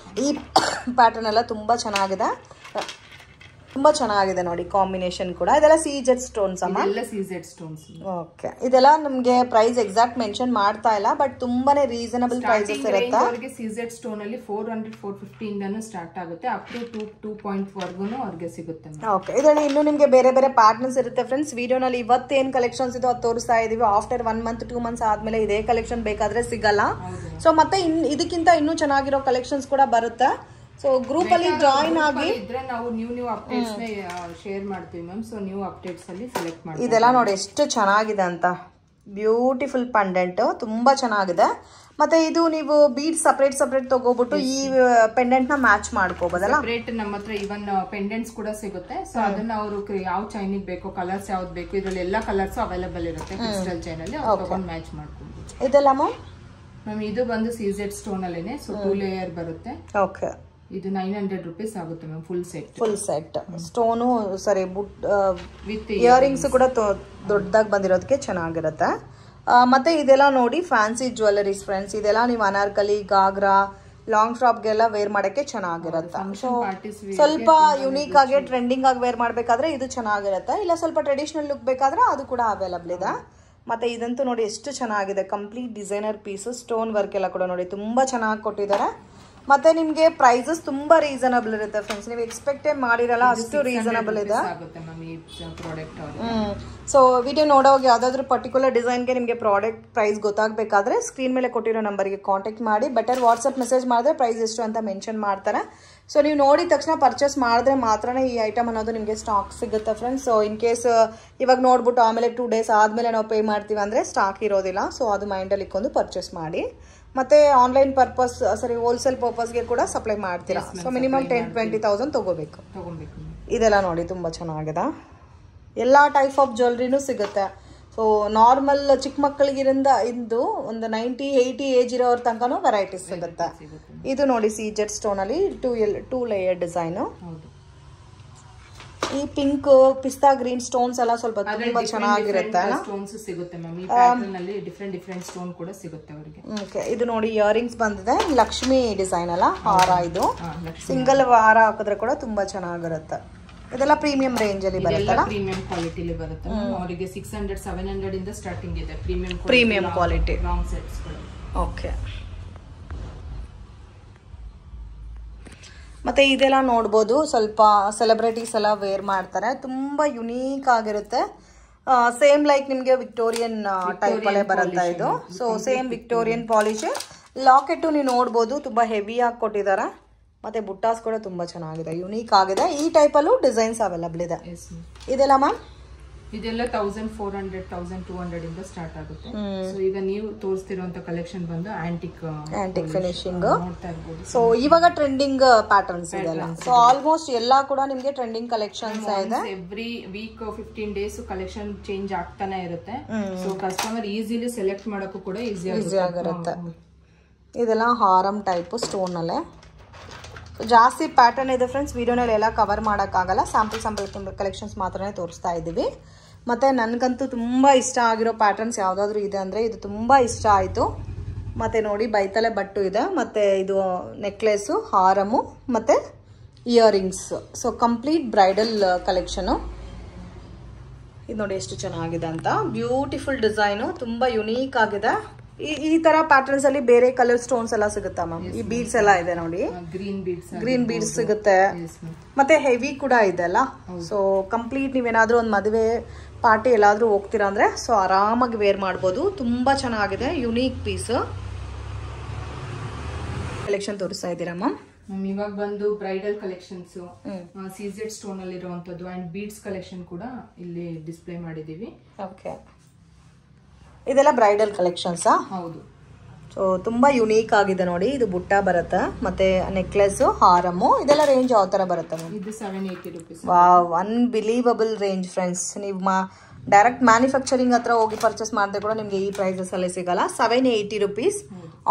ಈ ಪ್ಯಾಟರ್ನ್ ಎಲ್ಲ ತುಂಬಾ ಚೆನ್ನಾಗಿದೆ. ತುಂಬಾ ಚೆನ್ನಾಗಿದೆ ನೋಡಿ ಕಾಂಬಿನೇಷನ್ ಕೂಡ. ಇದೆಲ್ಲ ಸೀಜೆಡ್ ಸ್ಟೋನ್ಸ್ ಅಮ್ಮ. ಎಲ್ಲ ಸೀಜೆಡ್ ಸ್ಟೋನ್ಸ್. ಓಕೆ, ಇದೆಲ್ಲ ನಮಗೆ ಪ್ರೈಸ್ ಎಕ್ಸಾಕ್ಟ್ ಮೆನ್ಷನ್ ಮಾಡ್ತಾ ಇಲ್ಲ, ಬಟ್ ತುಂಬಾನೇ ರೀಸನಬಲ್ ಪ್ರೈಸಸ್ ಇರುತ್ತೆ. ಅವರಿಗೆ ಸೀಜೆಡ್ ಸ್ಟೋನ್ ಅಲ್ಲಿ 400-450 ಇಂದನೂ ಸ್ಟಾರ್ಟ್ ಆಗುತ್ತೆ, ಅಪ್ ಟು 2 ವರ್ಗೂನು ಅವ್ರಿಗೆ ಸಿಗುತ್ತೆ. ಓಕೆ, ಇದರಲ್ಲಿ ಇನ್ನು ನಿಮಗೆ ಬೇರೆ ಪ್ಯಾಟರ್ನ್ಸ್ ಇರುತ್ತೆ ಫ್ರೆಂಡ್ಸ್. ವಿಡಿಯೋನಲ್ಲಿ ಇವತ್ತೇನ್ ಕಲೆಕ್ಷನ್ಸ್ ಇದೋ ಅದು ತೋರಿಸ್ತಾ ಇದೀವಿ. ಆಫ್ಟರ್ 1 month 2 months ಆದ್ಮೇಲೆ ಇದೇ ಕಲೆಕ್ಷನ್ ಬೇಕಾದ್ರೆ ಸಿಗಲ್ಲ. ಸೊ ಮತ್ತೆ ಇದಕ್ಕಿಂತ ಇನ್ನೂ ಚೆನ್ನಾಗಿರೋ ಕಲೆಕ್ಷನ್ಸ್ ಕೂಡ ಬರುತ್ತೆ. ಸೊ ಗ್ರೂಪ್ ಅಲ್ಲಿ ಜಾಯಿನ್ ಆಗಿ ಇದ್ರೆ ನಾವು ನ್ಯೂ ಅಪ್ಡೇಟ್ಸ್ ಶೇರ್ ಮಾಡ್ತೀವಿ ಮ್ಯಾಮ್. ಸೊ ನ್ಯೂ ಅಪ್ಡೇಟ್ಸ್ ಅಲ್ಲಿ ಸೆಲೆಕ್ಟ್ ಮಾಡಿ. ಇದೆಲ್ಲ ನೋಡಿ ಎಷ್ಟು ಚೆನ್ನಾಗಿದೆ ಅಂತ, ಬ್ಯೂಟಿಫುಲ್ ಪೆಂಡೆಂಟ್ ತುಂಬಾ ಚೆನ್ನಾಗಿದೆ. ಮತ್ತೆ ಇದು ನೀವು ಬೀಡ್ ಸಪರೇಟ್ ತಗೋಬಿಟ್ಟು ಈ ಪೆಂಡೆಂಟ್ ನ ಮ್ಯಾಚ್ ಮಾಡ್ಕೋಬಹುದಲ್ಲ. ಸಪರೇಟ್ ನಮ್ಮ ಹತ್ರ ಇವನ್ ಪೆಂಡೆಂಟ್ಸ್ ಕೂಡ ಸಿಗುತ್ತೆ. ಸೊ ಅದನ್ನ ಅವರು ಯಾವ ಚೈನಿಗೆ ಬೇಕೋ, ಕಲರ್ಸ್ ಯಾವ್ದು ಬೇಕು, ಇದ್ರಲ್ಲಿ ಎಲ್ಲಾ ಕಲರ್ಸ್ ಅವೈಲೇಬಲ್ ಇರುತ್ತೆ ಕ್ರಿಸ್ಟಲ್ ಚೈನ್ ಅಲ್ಲಿ. ತಗೊಂಡು ಮ್ಯಾಚ್ ಮಾಡ್ಕೊಂಡು. ಇದೆಲ್ಲ ಮ್ಯಾಮ್ ಇದು ಬಂದು ಸೀಜೆಡ್ ಸ್ಟೋನ್ ಅಲ್ಲೇನೆ. ಸೊ 2 ಲೇಯರ್ ಬರುತ್ತೆ. ಓಕೆ, ಇದು 900 ರೂಪೀಸ್ ಆಗುತ್ತೆ ಮ್ಯಾಮ್ ಫುಲ್ ಸೆಟ್. ಸ್ಟೋನು ಸರಿ ವಿತ್ ಇಯರಿಂಗ್ಸ್ ಕೂಡ ದೊಡ್ಡದಾಗಿ ಬಂದಿರೋದಕ್ಕೆ ಚೆನ್ನಾಗಿರುತ್ತೆ. ಮತ್ತೆ ಇದೆಲ್ಲ ನೋಡಿ ಫ್ಯಾನ್ಸಿ ಜ್ಯುವೆಲರೀಸ್ ಫ್ರೆಂಡ್ಸ್. ಇದೆಲ್ಲ ನೀವು ಅನಾರ್ಕಲಿ, ಗಾಗ್ರಾ, ಲಾಂಗ್ ಫ್ರಾಕ್ಗೆಲ್ಲ ವೇರ್ ಮಾಡಕ್ಕೆ ಚೆನ್ನಾಗಿರುತ್ತೆ. ಸ್ವಲ್ಪ ಯುನೀಕ್ ಆಗಿ ಟ್ರೆಂಡಿಂಗ್ ಆಗಿ ವೇರ್ ಮಾಡ್ಬೇಕಾದ್ರೆ ಇದು ಚೆನ್ನಾಗಿರುತ್ತೆ. ಇಲ್ಲ ಸ್ವಲ್ಪ ಟ್ರೆಡಿಷನಲ್ ಲುಕ್ ಬೇಕಾದ್ರೆ ಅದು ಕೂಡ ಅವೈಲಬಲ್ ಇದೆ. ಮತ್ತೆ ಇದಂತೂ ನೋಡಿ ಎಷ್ಟು ಚೆನ್ನಾಗಿದೆ, complete designer piece. Stone work ಎಲ್ಲ ಕೂಡ ನೋಡಿ ತುಂಬಾ ಚೆನ್ನಾಗಿ ಕೊಟ್ಟಿದ್ದಾರೆ. ಮತ್ತೆ ನಿಮ್ಗೆ ಪ್ರೈಸಸ್ ತುಂಬಾ ರೀಸನಬಲ್ ಇರುತ್ತೆ ಫ್ರೆಂಡ್ಸ್. ನೀವು ಎಕ್ಸ್ಪೆಕ್ಟೇ ಮಾಡಿರಲ್ಲ ಅಷ್ಟು ರೀಸನಬಲ್ ಇದೆ. ಸೊ ವಿಡಿಯೋ ನೋಡೋವಾಗ ಯಾವ್ದಾದ್ರು ಪರ್ಟಿಕ್ಯುಲರ್ ಡಿಸೈನ್ಗೆ ನಿಮಗೆ ಪ್ರಾಡಕ್ಟ್ ಪ್ರೈಸ್ ಗೊತ್ತಾಗಬೇಕಾದ್ರೆ ಸ್ಕ್ರೀನ್ ಮೇಲೆ ಕೊಟ್ಟಿರೋ ನಂಬರ್ಗೆ ಕಾಂಟ್ಯಾಕ್ಟ್ ಮಾಡಿ. ಬೆಟರ್ ವಾಟ್ಸಪ್ ಮೆಸೇಜ್ ಮಾಡಿದ್ರೆ ಪ್ರೈಸ್ ಎಷ್ಟು ಅಂತ ಮೆನ್ಷನ್ ಮಾಡ್ತಾರೆ. ಸೊ ನೀವು ನೋಡಿದ ತಕ್ಷಣ ಪರ್ಚೇಸ್ ಮಾಡಿದ್ರೆ ಮಾತ್ರನೇ ಈ ಐಟಮ್ ಅನ್ನೋದು ನಿಮಗೆ ಸ್ಟಾಕ್ ಸಿಗುತ್ತೆ ಫ್ರೆಂಡ್ಸ್. ಸೊ ಇನ್ ಕೇಸ್ ಇವಾಗ ನೋಡ್ಬಿಟ್ಟು ಆಮೇಲೆ 2 days ಆದಮೇಲೆ ನಾವು ಪೇ ಮಾಡ್ತೀವಿ ಅಂದರೆ ಸ್ಟಾಕ್ ಇರೋದಿಲ್ಲ. ಸೊ ಅದು ಮೈಂಡಲ್ಲಿ ಇಟ್ಕೊಂಡು ಪರ್ಚೇಸ್ ಮಾಡಿ. ಮತ್ತೆ ಆನ್ಲೈನ್ ಪರ್ಪಸ್ ಹೋಲ್ಸೇಲ್ ಪರ್ಪಸ್ಗೆ ಕೂಡ ಸಪ್ಲೈ ಮಾಡ್ತೀರಾ. ಸೊ ಮಿನಿಮಮ್ 10-20,000 ತಗೋಬೇಕು. ಇದೆಲ್ಲ ನೋಡಿ ತುಂಬ ಚೆನ್ನಾಗಿದೆ. ಎಲ್ಲ ಟೈಪ್ ಆಫ್ ಜ್ಯುವೆಲ್ರಿನೂ ಸಿಗುತ್ತೆ. ಸೊ ನಾರ್ಮಲ್ ಚಿಕ್ಕ ಮಕ್ಕಳಿಗಿರಿಂದ ಇಂದು ಒಂದು 90-80 ಏಜ್ ಇರೋರ ತನಕನೂ ವೆರೈಟೀಸ್ ಸಿಗುತ್ತೆ. ಇದು ನೋಡಿ ಸೀಜೆಡ್ ಸ್ಟೋನ್ ಅಲ್ಲಿ 2 ಲೇಯರ್ ಡಿಸೈನ್. ಈ ಪಿಂಕ್, ಪಿಸ್ತಾ ಗ್ರೀನ್ ಸ್ಟೋನ್ಸ್ ಎಲ್ಲ ಸ್ವಲ್ಪ ತುಂಬಾ ಚೆನ್ನಾಗಿರುತ್ತೆ. ಇದು ನೋಡಿ ಇಯರಿಂಗ್ಸ್ ಬಂದಿದೆ, ಲಕ್ಷ್ಮಿ ಡಿಸೈನ್ ಅಲ್ಲ, ಹಾರ. ಇದು ಸಿಂಗಲ್ ಹಾರ ಹಾಕಿದ್ರೆ ಕೂಡ ತುಂಬಾ ಚೆನ್ನಾಗಿರುತ್ತೆ. ಇದೆಲ್ಲ ಪ್ರೀಮಿಯಂ ರೇಂಜ್ ಅಲ್ಲಿ ಬರುತ್ತಲ್ಲ, ಪ್ರೀಮಿಯಂ ಕ್ವಾಲಿಟಿಲಿ ಬರುತ್ತೆ. ಅವರಿಗೆ 600-700 ಇಂದ ಸ್ಟಾರ್ಟಿಂಗ್ ಇದೆ premium quality long sets. Okay, ಮತ್ತೆ ಇದೆಲ್ಲ ನೋಡ್ಬೋದು, ಸ್ವಲ್ಪ ಸೆಲೆಬ್ರಿಟೀಸ್ ಎಲ್ಲ ವೇರ್ ಮಾಡ್ತಾರೆ. ತುಂಬಾ ಯುನೀಕ್ ಆಗಿರುತ್ತೆ. ಸೇಮ್ ಲೈಕ್ ನಿಮಗೆ ವಿಕ್ಟೋರಿಯನ್ ಟೈಪ್ ಅಲ್ಲೇ ಬರುತ್ತೆ ಇದು. So same Victorian polish. Locket ನೀವು ನೋಡ್ಬೋದು, ತುಂಬಾ ಹೆವಿ ಆಗಿ ಕೊಟ್ಟಿದ್ದಾರೆ. ಮತ್ತೆ ಬುಟ್ಟಾಸ್ ಕೂಡ ತುಂಬಾ ಚೆನ್ನಾಗಿದೆ, ಯುನೀಕ್ ಆಗಿದೆ. ಈ ಟೈಪ್ ಅಲ್ಲೂ ಡಿಸೈನ್ಸ್ ಅವೈಲಬಲ್ ಇದೆ. ಇದೆಲ್ಲ ಮ್ಯಾಮ್ ಇದೆಲ್ಲ 1400-1200 ಇಂದ ಸ್ಟಾರ್ಟ್ ಆಗುತ್ತೆ. ಸೊ ಈಗ ನೀವು ತೋರಿಸ್ತಿರುವಂತ ಕಲೆಕ್ಷನ್ ಬಂದು ಆಂಟಿಕ್ ಫಿನಿಶಿಂಗ್. ಸೊ ಇವಾಗ ಟ್ರೆಂಡಿಂಗ್ ಪ್ಯಾಟರ್ನ್ಸ್ ಇದೆಲ್ಲ. ಸೊ ಆಲ್ಮೋಸ್ಟ್ ಎಲ್ಲಾ ಕೂಡ ನಿಮ್ಗೆ ಟ್ರೆಂಡಿಂಗ್ ಕಲೆಕ್ಷನ್ಸ್ ಇದೆ. Every week 15 days collection change ಆಗ್ತಾನೆ ಇರುತ್ತೆ. ಸೊ ಕಸ್ಟಮರ್ ಈಸಿಲಿ ಸೆಲೆಕ್ಟ್ ಮಾಡೋಕ್ಕೂ ಕೂಡ ಈಸಿ ಆಗಿರುತ್ತೆ. ಇದೆಲ್ಲ ಹಾರಂ ಟೈಪ್ ಸ್ಟೋನ್ ಅಲ್ಲೇ ಜಾಸ್ತಿ ಪ್ಯಾಟರ್ನ್ ಇದೆ ಫ್ರೆಂಡ್ಸ್. ವಿಡಿಯೋನಲ್ಲಿ ಎಲ್ಲ ಕವರ್ ಮಾಡೋಕ್ಕಾಗಲ್ಲ, ಸ್ಯಾಂಪಲ್ ಕಲೆಕ್ಷನ್ಸ್ ಮಾತ್ರನೇ ತೋರಿಸ್ತಾ ಇದ್ದೀವಿ. ಮತ್ತು ನನಗಂತೂ ತುಂಬ ಇಷ್ಟ ಆಗಿರೋ ಪ್ಯಾಟರ್ನ್ಸ್ ಯಾವುದಾದ್ರೂ ಇದೆ ಅಂದರೆ ಇದು ತುಂಬ ಇಷ್ಟ ಆಯಿತು. ಮತ್ತು ನೋಡಿ ಬೈತಲೆ ಬಟ್ಟು ಇದೆ, ಮತ್ತು ಇದು ನೆಕ್ಲೆಸ್ಸು, ಹಾರಮು ಮತ್ತು earrings. So complete bridal collection. ಇದು ನೋಡಿ ಎಷ್ಟು ಚೆನ್ನಾಗಿದೆ ಅಂತ, ಬ್ಯೂಟಿಫುಲ್ ಡಿಸೈನು, ತುಂಬ ಯುನೀಕ್ ಆಗಿದೆ. ಈ ತರ ಪ್ಯಾಟರ್ನ್ಸ್ ಅಲ್ಲಿ ಬೇರೆ ಕಲರ್ ಸ್ಟೋನ್ಸ್ ಎಲ್ಲ ಸಿಗುತ್ತಾ ಮ್ಯಾಮ್? ಈ ಬೀಡ್ಸ್ ಎಲ್ಲ ಇದೆ ನೋಡಿ, ಗ್ರೀನ್ ಬೀಡ್ಸ್ ಸಿಗುತ್ತೆ, ಮತ್ತೆ ಹೆವಿ ಕೂಡ ಇದೆ ಅಲ್ಲ. ಸೊ ಕಂಪ್ಲೀಟ್ ನೀವೇನಾದ್ರೂ ಒಂದು ಮದುವೆ ಪಾರ್ಟಿ ಎಲ್ಲಾದ್ರೂ ಹೋಗ್ತೀರಾ ಅಂದ್ರೆ ಸೊ ಆರಾಮಾಗಿ ವೇರ್ ಮಾಡ್ಬೋದು. ತುಂಬಾ ಚೆನ್ನಾಗಿದೆ, ಯುನೀಕ್ ಪೀಸ್. ಕಲೆಕ್ಷನ್ ತೋರಿಸ್ತಾ ಇದ್ದೀರಾ ಮ್ಯಾಮ್? ಇವಾಗ ಬಂದು ಬ್ರೈಡಲ್ ಕಲೆಕ್ಷನ್ಸ್, ಸಿಜೆಡ್ ಸ್ಟೋನ್ ಅಲ್ಲಿ ಇರುವಂತದ್ದು ಅಂಡ್ ಬೀಡ್ಸ್ ಕಲೆಕ್ಷನ್ ಕೂಡ ಇಲ್ಲಿ ಡಿಸ್ಪ್ಲೇ ಮಾಡಿದೀವಿ. ಓಕೆ, ಇದೆಲ್ಲ ಬ್ರೈಡಲ್ ಕಲೆಕ್ಷನ್ಸಾ? ಹೌದು. ಸೊ ತುಂಬಾ ಯುನೀಕ್ ಆಗಿದೆ ನೋಡಿ. ಇದು ಬುಟ್ಟ ಬರುತ್ತೆ, ಮತ್ತೆ ನೆಕ್ಲೆಸ್, ಹಾರಮು, ಇದೆಲ್ಲ ರೇಂಜ್ ಯಾವ ತರ ಬರುತ್ತೆ ಮ್ಯಾಮ್? ಇದು 780 rupees. Wow, unbelievable range friends. ನೀವು ಡೈರೆಕ್ಟ್ ಮ್ಯಾನುಫ್ಯಾಕ್ಚರಿಂಗ್ ಹತ್ರ ಹೋಗಿ ಪರ್ಚೇಸ್ ಮಾಡಿದ್ರೆ ಕೂಡ ನಿಮಗೆ ಈ ಪ್ರೈಸಸ್ ಅಲ್ಲಿ ಸಿಗಲ್ಲ. 780 rupees.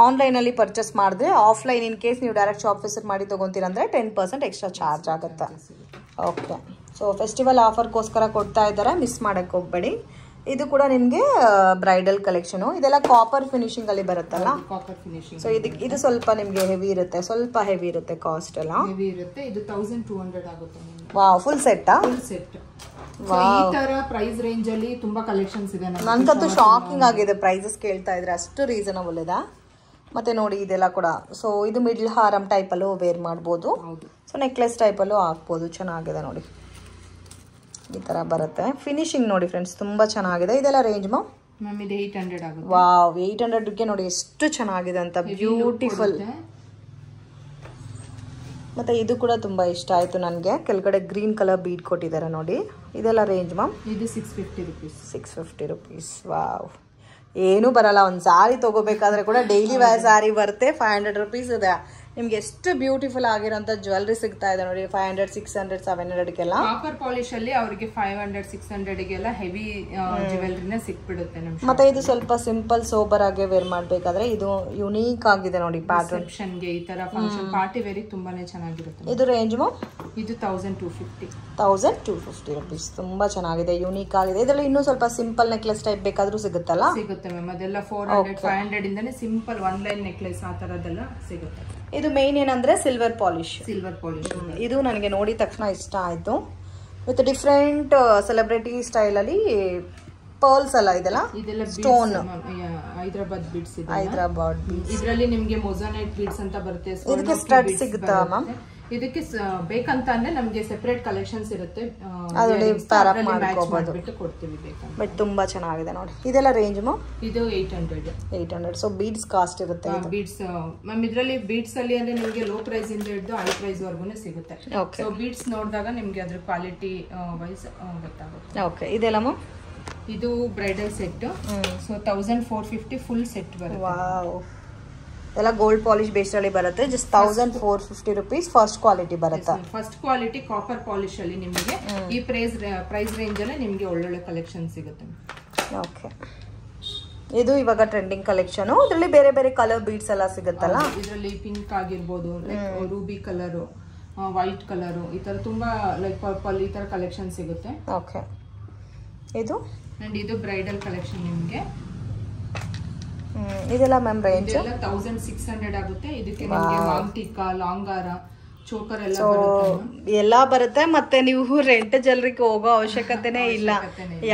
ಆನ್ಲೈನ್ ಅಲ್ಲಿ ಪರ್ಚೇಸ್ ಮಾಡಿದ್ರೆ, ಆಫ್ಲೈನ್ ಇನ್ ಕೇಸ್ ನೀವು ಡೈರೆಕ್ಟ್ ಶಾಪ್ ವಿಸಿಟ್ ಮಾಡಿ ತಗೊಂತೀರ ಅಂದ್ರೆ 10% ಎಕ್ಸ್ಟ್ರಾ ಚಾರ್ಜ್ ಆಗುತ್ತೆ. ಓಕೆ, ಸೊ ಫೆಸ್ಟಿವಲ್ ಆಫರ್ಗೋಸ್ಕರ ಕೊಡ್ತಾ ಇದ್ದಾರೆ, ಮಿಸ್ ಮಾಡಕ್ಕೆ ಹೋಗ್ಬೇಡಿ. ಇದು ಕೂಡ ನಿಮಗೆ ಬ್ರೈಡಲ್ ಕಲೆಕ್ಷನ್. ಇದೆಲ್ಲ ಕಾಪರ್ ಫಿನಿಶಿಂಗ್ ಅಲ್ಲಿ ಬರುತ್ತಲ್ಲ? Copper finishing. ಸೊ ಇದು ಸ್ವಲ್ಪ ನಿಮಗೆ ಹೆವಿ ಇರುತ್ತೆ, ಸ್ವಲ್ಪ ಹೆವಿ ಇರುತ್ತೆ, ಕಾಸ್ಟ್ ಎಲ್ಲ ಹೆವಿ ಇರುತ್ತೆ. ಇದು 1200 ಆಗುತ್ತೆ. Wow, full set? Full set. ಈ ತರ ಪ್ರೈಸ್ ರೇಂಜ್ ಅಲ್ಲಿ ತುಂಬಾ ಕಲೆಕ್ಷನ್ಸ್ ಇದೆ. ನನ್ಗಂತೂ ಶಾಕಿಂಗ್ ಆಗಿದೆ ಪ್ರೈಸಸ್ ಕೇಳ್ತಾ ಇದ್ರೆ, ಅಷ್ಟು ರೀಸನಬಲ್ ಇದೆ. ಮತ್ತೆ ನೋಡಿ ಇದೆಲ್ಲ ಕೂಡ, ಸೊ ಇದು ಮಿಡ್ಲ್ ಹಾರಂ ಟೈಪ್ ಅಲ್ಲೂ ವೇರ್ ಮಾಡ್ಬೋದು. ಸೊ ನೆಕ್ಲೆಸ್ ಟೈಪ್ ಅಲ್ಲೂ ಹಾಕ್ಬೋದು. ಚೆನ್ನಾಗಿದೆ ನೋಡಿ, ಈ ತರ ಬರುತ್ತೆ. ಫಿನಿಶಿಂಗ್ ನೋಡಿ ಫ್ರೆಂಡ್ಸ್, ತುಂಬಾ ಚೆನ್ನಾಗಿದೆ. ಇದೆಲ್ಲ ರೇಂಜ್ ಮ್ಯಾಮ್? ಮ್ಯಾಮ್ ಇದು 800 ಆಗುತ್ತೆ. ವಾವ್, 800ಗೆ ನೋಡಿ ಎಷ್ಟು ಚೆನ್ನಾಗಿದೆ ಅಂತ, ಬ್ಯೂಟಿಫುಲ್. ಮತ್ತೆ ಇದು ಕೂಡ ತುಂಬಾ ಇಷ್ಟ ಆಯ್ತು ನನಗೆ. ಕೆಳಗಡೆ ಗ್ರೀನ್ ಕಲರ್ ಬೀಡ್ ಕೊಟ್ಟಿದ್ದಾರೆ ನೋಡಿ. ಇದೆಲ್ಲ ರೇಂಜ್ ಮ್ಯಾಮ್? ಇದು 650 rupees. 650 rupees. ವಾವ್, ಏನು ಬರಲ್ಲ. ಒಂದು ಸಾರಿ ತಗೋಬೇಕಾದ್ರೆ ಕೂಡ ಡೈಲಿ ವೇರ್ ಸಾರಿ ಬರುತ್ತೆ. 500 rupees ಇದೆ. ನಿಮ್ಗೆ ಎಷ್ಟು ಬ್ಯೂಟಿಫುಲ್ ಆಗಿರೋಂಥ ಜ್ಯುವೆಲ್ರಿ ಸಿಗ್ತಾ ಇದೆ ನೋಡಿ. 500, 600, 700ಗೆಲ್ಲ ಕಾಪರ್ ಪಾಲಿಶ್ ಅಲ್ಲಿ ಅವರಿಗೆ 500, 600ಗೆಲ್ಲ ಹೆವಿ ಜ್ಯುವೆಲ್ರಿನ ಸಿಕ್ಬಿಡುತ್ತೆ ನಮ್ಗೆ. ಮತ್ತೆ ಇದು ಸ್ವಲ್ಪ ಸಿಂಪಲ್ ಸೋಬರ್ ಆಗಿ ವೇರ್ ಮಾಡ್ಬೇಕಾದ್ರೆ ಇದು ಯುನೀಕ್ ಆಗಿದೆ ನೋಡಿ ಪ್ಯಾಟರ್ನ್. ಗೆ ಈ ತರ ಫಂಕ್ಷನ್ ಪಾರ್ಟಿ ವೇರ್ ತುಂಬಾನೇ ಚೆನ್ನಾಗಿರುತ್ತೆ. ಇದು ರೇಂಜ್ ಮ್ಯಾಮ್? ಇದು 1250. 1250 rupees. ತುಂಬಾ ಚೆನ್ನಾಗಿದೆ, ಯುನೀಕ್ ಆಗಿದೆ. ಇದರಲ್ಲಿ ಇನ್ನೂ ಸ್ವಲ್ಪ ಸಿಂಪಲ್ ನೆಕ್ಲೆಸ್ ಟೈಪ್ ಬೇಕಾದ್ರೂ ಸಿಗುತ್ತಲ್ಲ? ಸಿಗುತ್ತೆ ಮ್ಯಾಮ್. ಅದೆಲ್ಲ 400, 500 ಇಂದಾನೆ ಸಿಂಪಲ್ 1 ಲೈನ್ ನೆಕ್ಲೆಸ್ ಆ ತರದೆಲ್ಲ ಸಿಗುತ್ತೆ. ಇದು ಮೇನ್ ಏನಂದ್ರೆ ಸಿಲ್ವರ್ ಪಾಲಿಶ್. ಸಿಲ್ವರ್ ಪಾಲಿಶ್ ಇದು ನನಗೆ ನೋಡಿದ ತಕ್ಷಣ ಇಷ್ಟ ಆಯ್ತು. ವಿತ್ ಡಿಫ್ರೆಂಟ್ ಸೆಲೆಬ್ರಿಟಿ ಸ್ಟೈಲ್ ಅಲ್ಲಿ ಪರ್ಲ್ಸ್ ಅಲ್ಲ ಇದೆಲ್ಲ ಸ್ಟೋನ್. ಹೈದರಾಬಾದ್ ಬೀಡ್ಸ್ ಇದೆ. ಹೈದರಾಬಾದ್ ಬೀಡ್ಸ್. ಇದರಲ್ಲಿ ನಿಮ್ಗೆ ಮೊಸಾನೈಟ್ ಬೀಡ್ಸ್ ಅಂತ ಬರುತ್ತೆ. ಇದಕ್ಕೆ ಸ್ಟಡ್ ಸಿಗುತ್ತಾ ಮ್ಯಾಮ್? ಇದಕ್ಕೆ ಬೇಕಂತ ಅಂದ್ರೆ ನಮ್ಗೆ ಸೆಪರೇಟ್ ಕಲೆಕ್ಷನ್ಸ್ ಇರುತ್ತೆ, ಕೊಡ್ತೀವಿ ಬೇಕಂತ. ಬಟ್ ತುಂಬಾ ಚೆನ್ನಾಗಿದೆ ನೋಡಿ. ಇದೆಲ್ಲ ರೇಂಜ್ ಮ್ಯಾಮ್? ಇದು 800. ಸೊ ಬೀಡ್ಸ್ ಕಾಸ್ಟ್ ಇರುತ್ತೆ. ಬೀಡ್ಸ್ ಮ್ಯಾಮ್ ಇದರಲ್ಲಿ ಬೀಡ್ಸ್ ಅಲ್ಲಿ ಅಂದ್ರೆ ನಿಮ್ಗೆ ಲೋ ಪ್ರೈಸ್ ಇಂದ ಹಿಡಿದು ಹೈ ಪ್ರೈಸ್ ವರ್ಗು ಸಿಗುತ್ತೆ. ಸೊ ಬೀಡ್ಸ್ ನೋಡಿದಾಗ ನಿಮ್ಗೆ ಅದ್ರ ಕ್ವಾಲಿಟಿ ವೈಸ್ ಗೊತ್ತಾಗುತ್ತೆ. ಓಕೆ, ಇದೆಲ್ಲ ಮ್ಯಾಮ್? ಇದು bridal set. So 1450 full set ಬರುತ್ತೆ. ವಾವ್, ಎಲ್ಲ ಗೋಲ್ಡ್ ಪಾಲಿಶ್ ಬೇಸ್ಡ್ ಅಲ್ಲಿ ಬರುತ್ತೆ. ಜಸ್ಟ್ 1450 rupees ಫಸ್ಟ್ ಕ್ವಾಲಿಟಿ ಬರುತ್ತೆ. ಫಸ್ಟ್ ಕ್ವಾಲಿಟಿ ಕಾಪರ್ ಪಾಲಿಶ್ ಅಲ್ಲಿ ನಿಮಗೆ ಈ ಪ್ರೈಸ್ ರೇಂಜ್ ಅಲ್ಲಿ ನಿಮಗೆ ಒಳ್ಳೊಳ್ಳೆ ಕಲೆಕ್ಷನ್ ಸಿಗುತ್ತೆ. ಓಕೆ, ಇದು ಇವಾಗ ಟ್ರೆಂಡಿಂಗ್ ಕಲೆಕ್ಷನ್. ಇದರಲ್ಲಿ ಬೇರೆ ಬೇರೆ ಕಲರ್ ಬೀಡ್ಸ್ ಎಲ್ಲ ಸಿಗುತ್ತಲ್ಲ? ಇದರಲ್ಲಿ ಪಿಂಕ್ ಆಗಿರ್ಬೋದು, like Ruby colour, white colour, ಈ ತರ ತುಂಬಾ ಲೈಕ್ ಪರ್ಪಲ್ ಈ ತರ ಕಲೆಕ್ಷನ್ ಸಿಗುತ್ತೆ. ಓಕೆ, ಇದು ಅಂಡ್ ಇದು ಬ್ರೈಡಲ್ ಕಲೆಕ್ಷನ್ ನಿಮಗೆ. ಇದೆಲ್ಲ ಮ್ಯಾಮ್ ರೇಂಜ್? 1600 ಆಗುತ್ತೆ. ಇದಕ್ಕೆ ನಿಮಗೆ ಲಾಂಗ್ ಟಿಕ್ಕಾ, ಲಾಂಗ್ ಹಾರ, ಚೋಕರ್ ಎಲ್ಲ ಬರುತ್ತೆ. ಮತ್ತೆ ನೀವು ರೆಂಟ್ ಜ್ಯುವೆಲ್ರಿಗೆ ಹೋಗೋ ಅವಶ್ಯಕತೆನೇ ಇಲ್ಲ.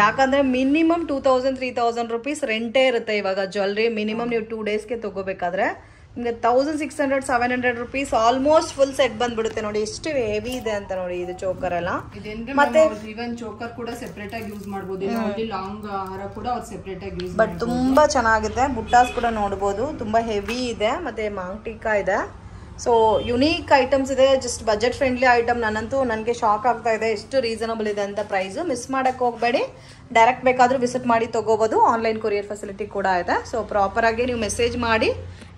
ಯಾಕಂದ್ರೆ ಮಿನಿಮಮ್ 2000, 3000 rupees ರೆಂಟೇ ಇರುತ್ತೆ ಇವಾಗ ಜ್ಯುವೆಲ್ರಿ. ಮಿನಿಮಮ್ ನೀವು 2 daysಗೆ ತಗೋಬೇಕಾದ್ರೆ ನಿಮ್ಗೆ 1600, 700 rupees ಆಲ್ಮೋಸ್ಟ್ ಫುಲ್ ಸೆಟ್ ಬಂದ್ಬಿಡುತ್ತೆ. ನೋಡಿ ಎಷ್ಟು ಹೆವಿ ಇದೆ ಅಂತ ನೋಡಿ ಇದು ಚೋಕರ್ ಎಲ್ಲ. ಮತ್ತೆ ಇವನ್ ಚೋಕರ್ ಕೂಡ ಸೆಪರೇಟ್ ಆಗಿ ಯೂಸ್ ಮಾಡಬಹುದು. ಲಾಂಗ್ ಹಾರ ಕೂಡ ಅವ್ರು ಸೆಪರೇಟ್ ಆಗಿ ಯೂಸ್ ಬಟ್ ತುಂಬಾ ಚೆನ್ನಾಗಿದೆ. ಬುಟ್ಟಾಸ್ ಕೂಡ ನೋಡಬಹುದು, ತುಂಬಾ ಹೆವಿ ಇದೆ. ಮತ್ತೆ ಮಾಂಗ್ ಟಿಕ್ಕಾ ಇದೆ. ಸೊ ಯುನೀಕ್ ಐಟಮ್ಸ್ ಇದೆ, ಜಸ್ಟ್ ಬಜೆಟ್ ಫ್ರೆಂಡ್ಲಿ ಐಟಮ್. ನನಗೆ ಶಾಕ್ ಆಗ್ತಾ ಇದೆ ಎಷ್ಟು ರೀಸನಬಲ್ ಇದೆ ಅಂತ ಪ್ರೈಸು. ಮಿಸ್ ಮಾಡಕ್ಕೆ ಹೋಗಬೇಡಿ. ಡೈರೆಕ್ಟ್ ಬೇಕಾದರೂ ವಿಸಿಟ್ ಮಾಡಿ ತಗೋಬೋದು. ಆನ್ಲೈನ್ ಕೊರಿಯರ್ ಫೆಸಿಲಿಟಿ ಕೂಡ ಇದೆ. ಸೊ ಪ್ರಾಪರ್ ಆಗಿ ನೀವು ಮೆಸೇಜ್ ಮಾಡಿ,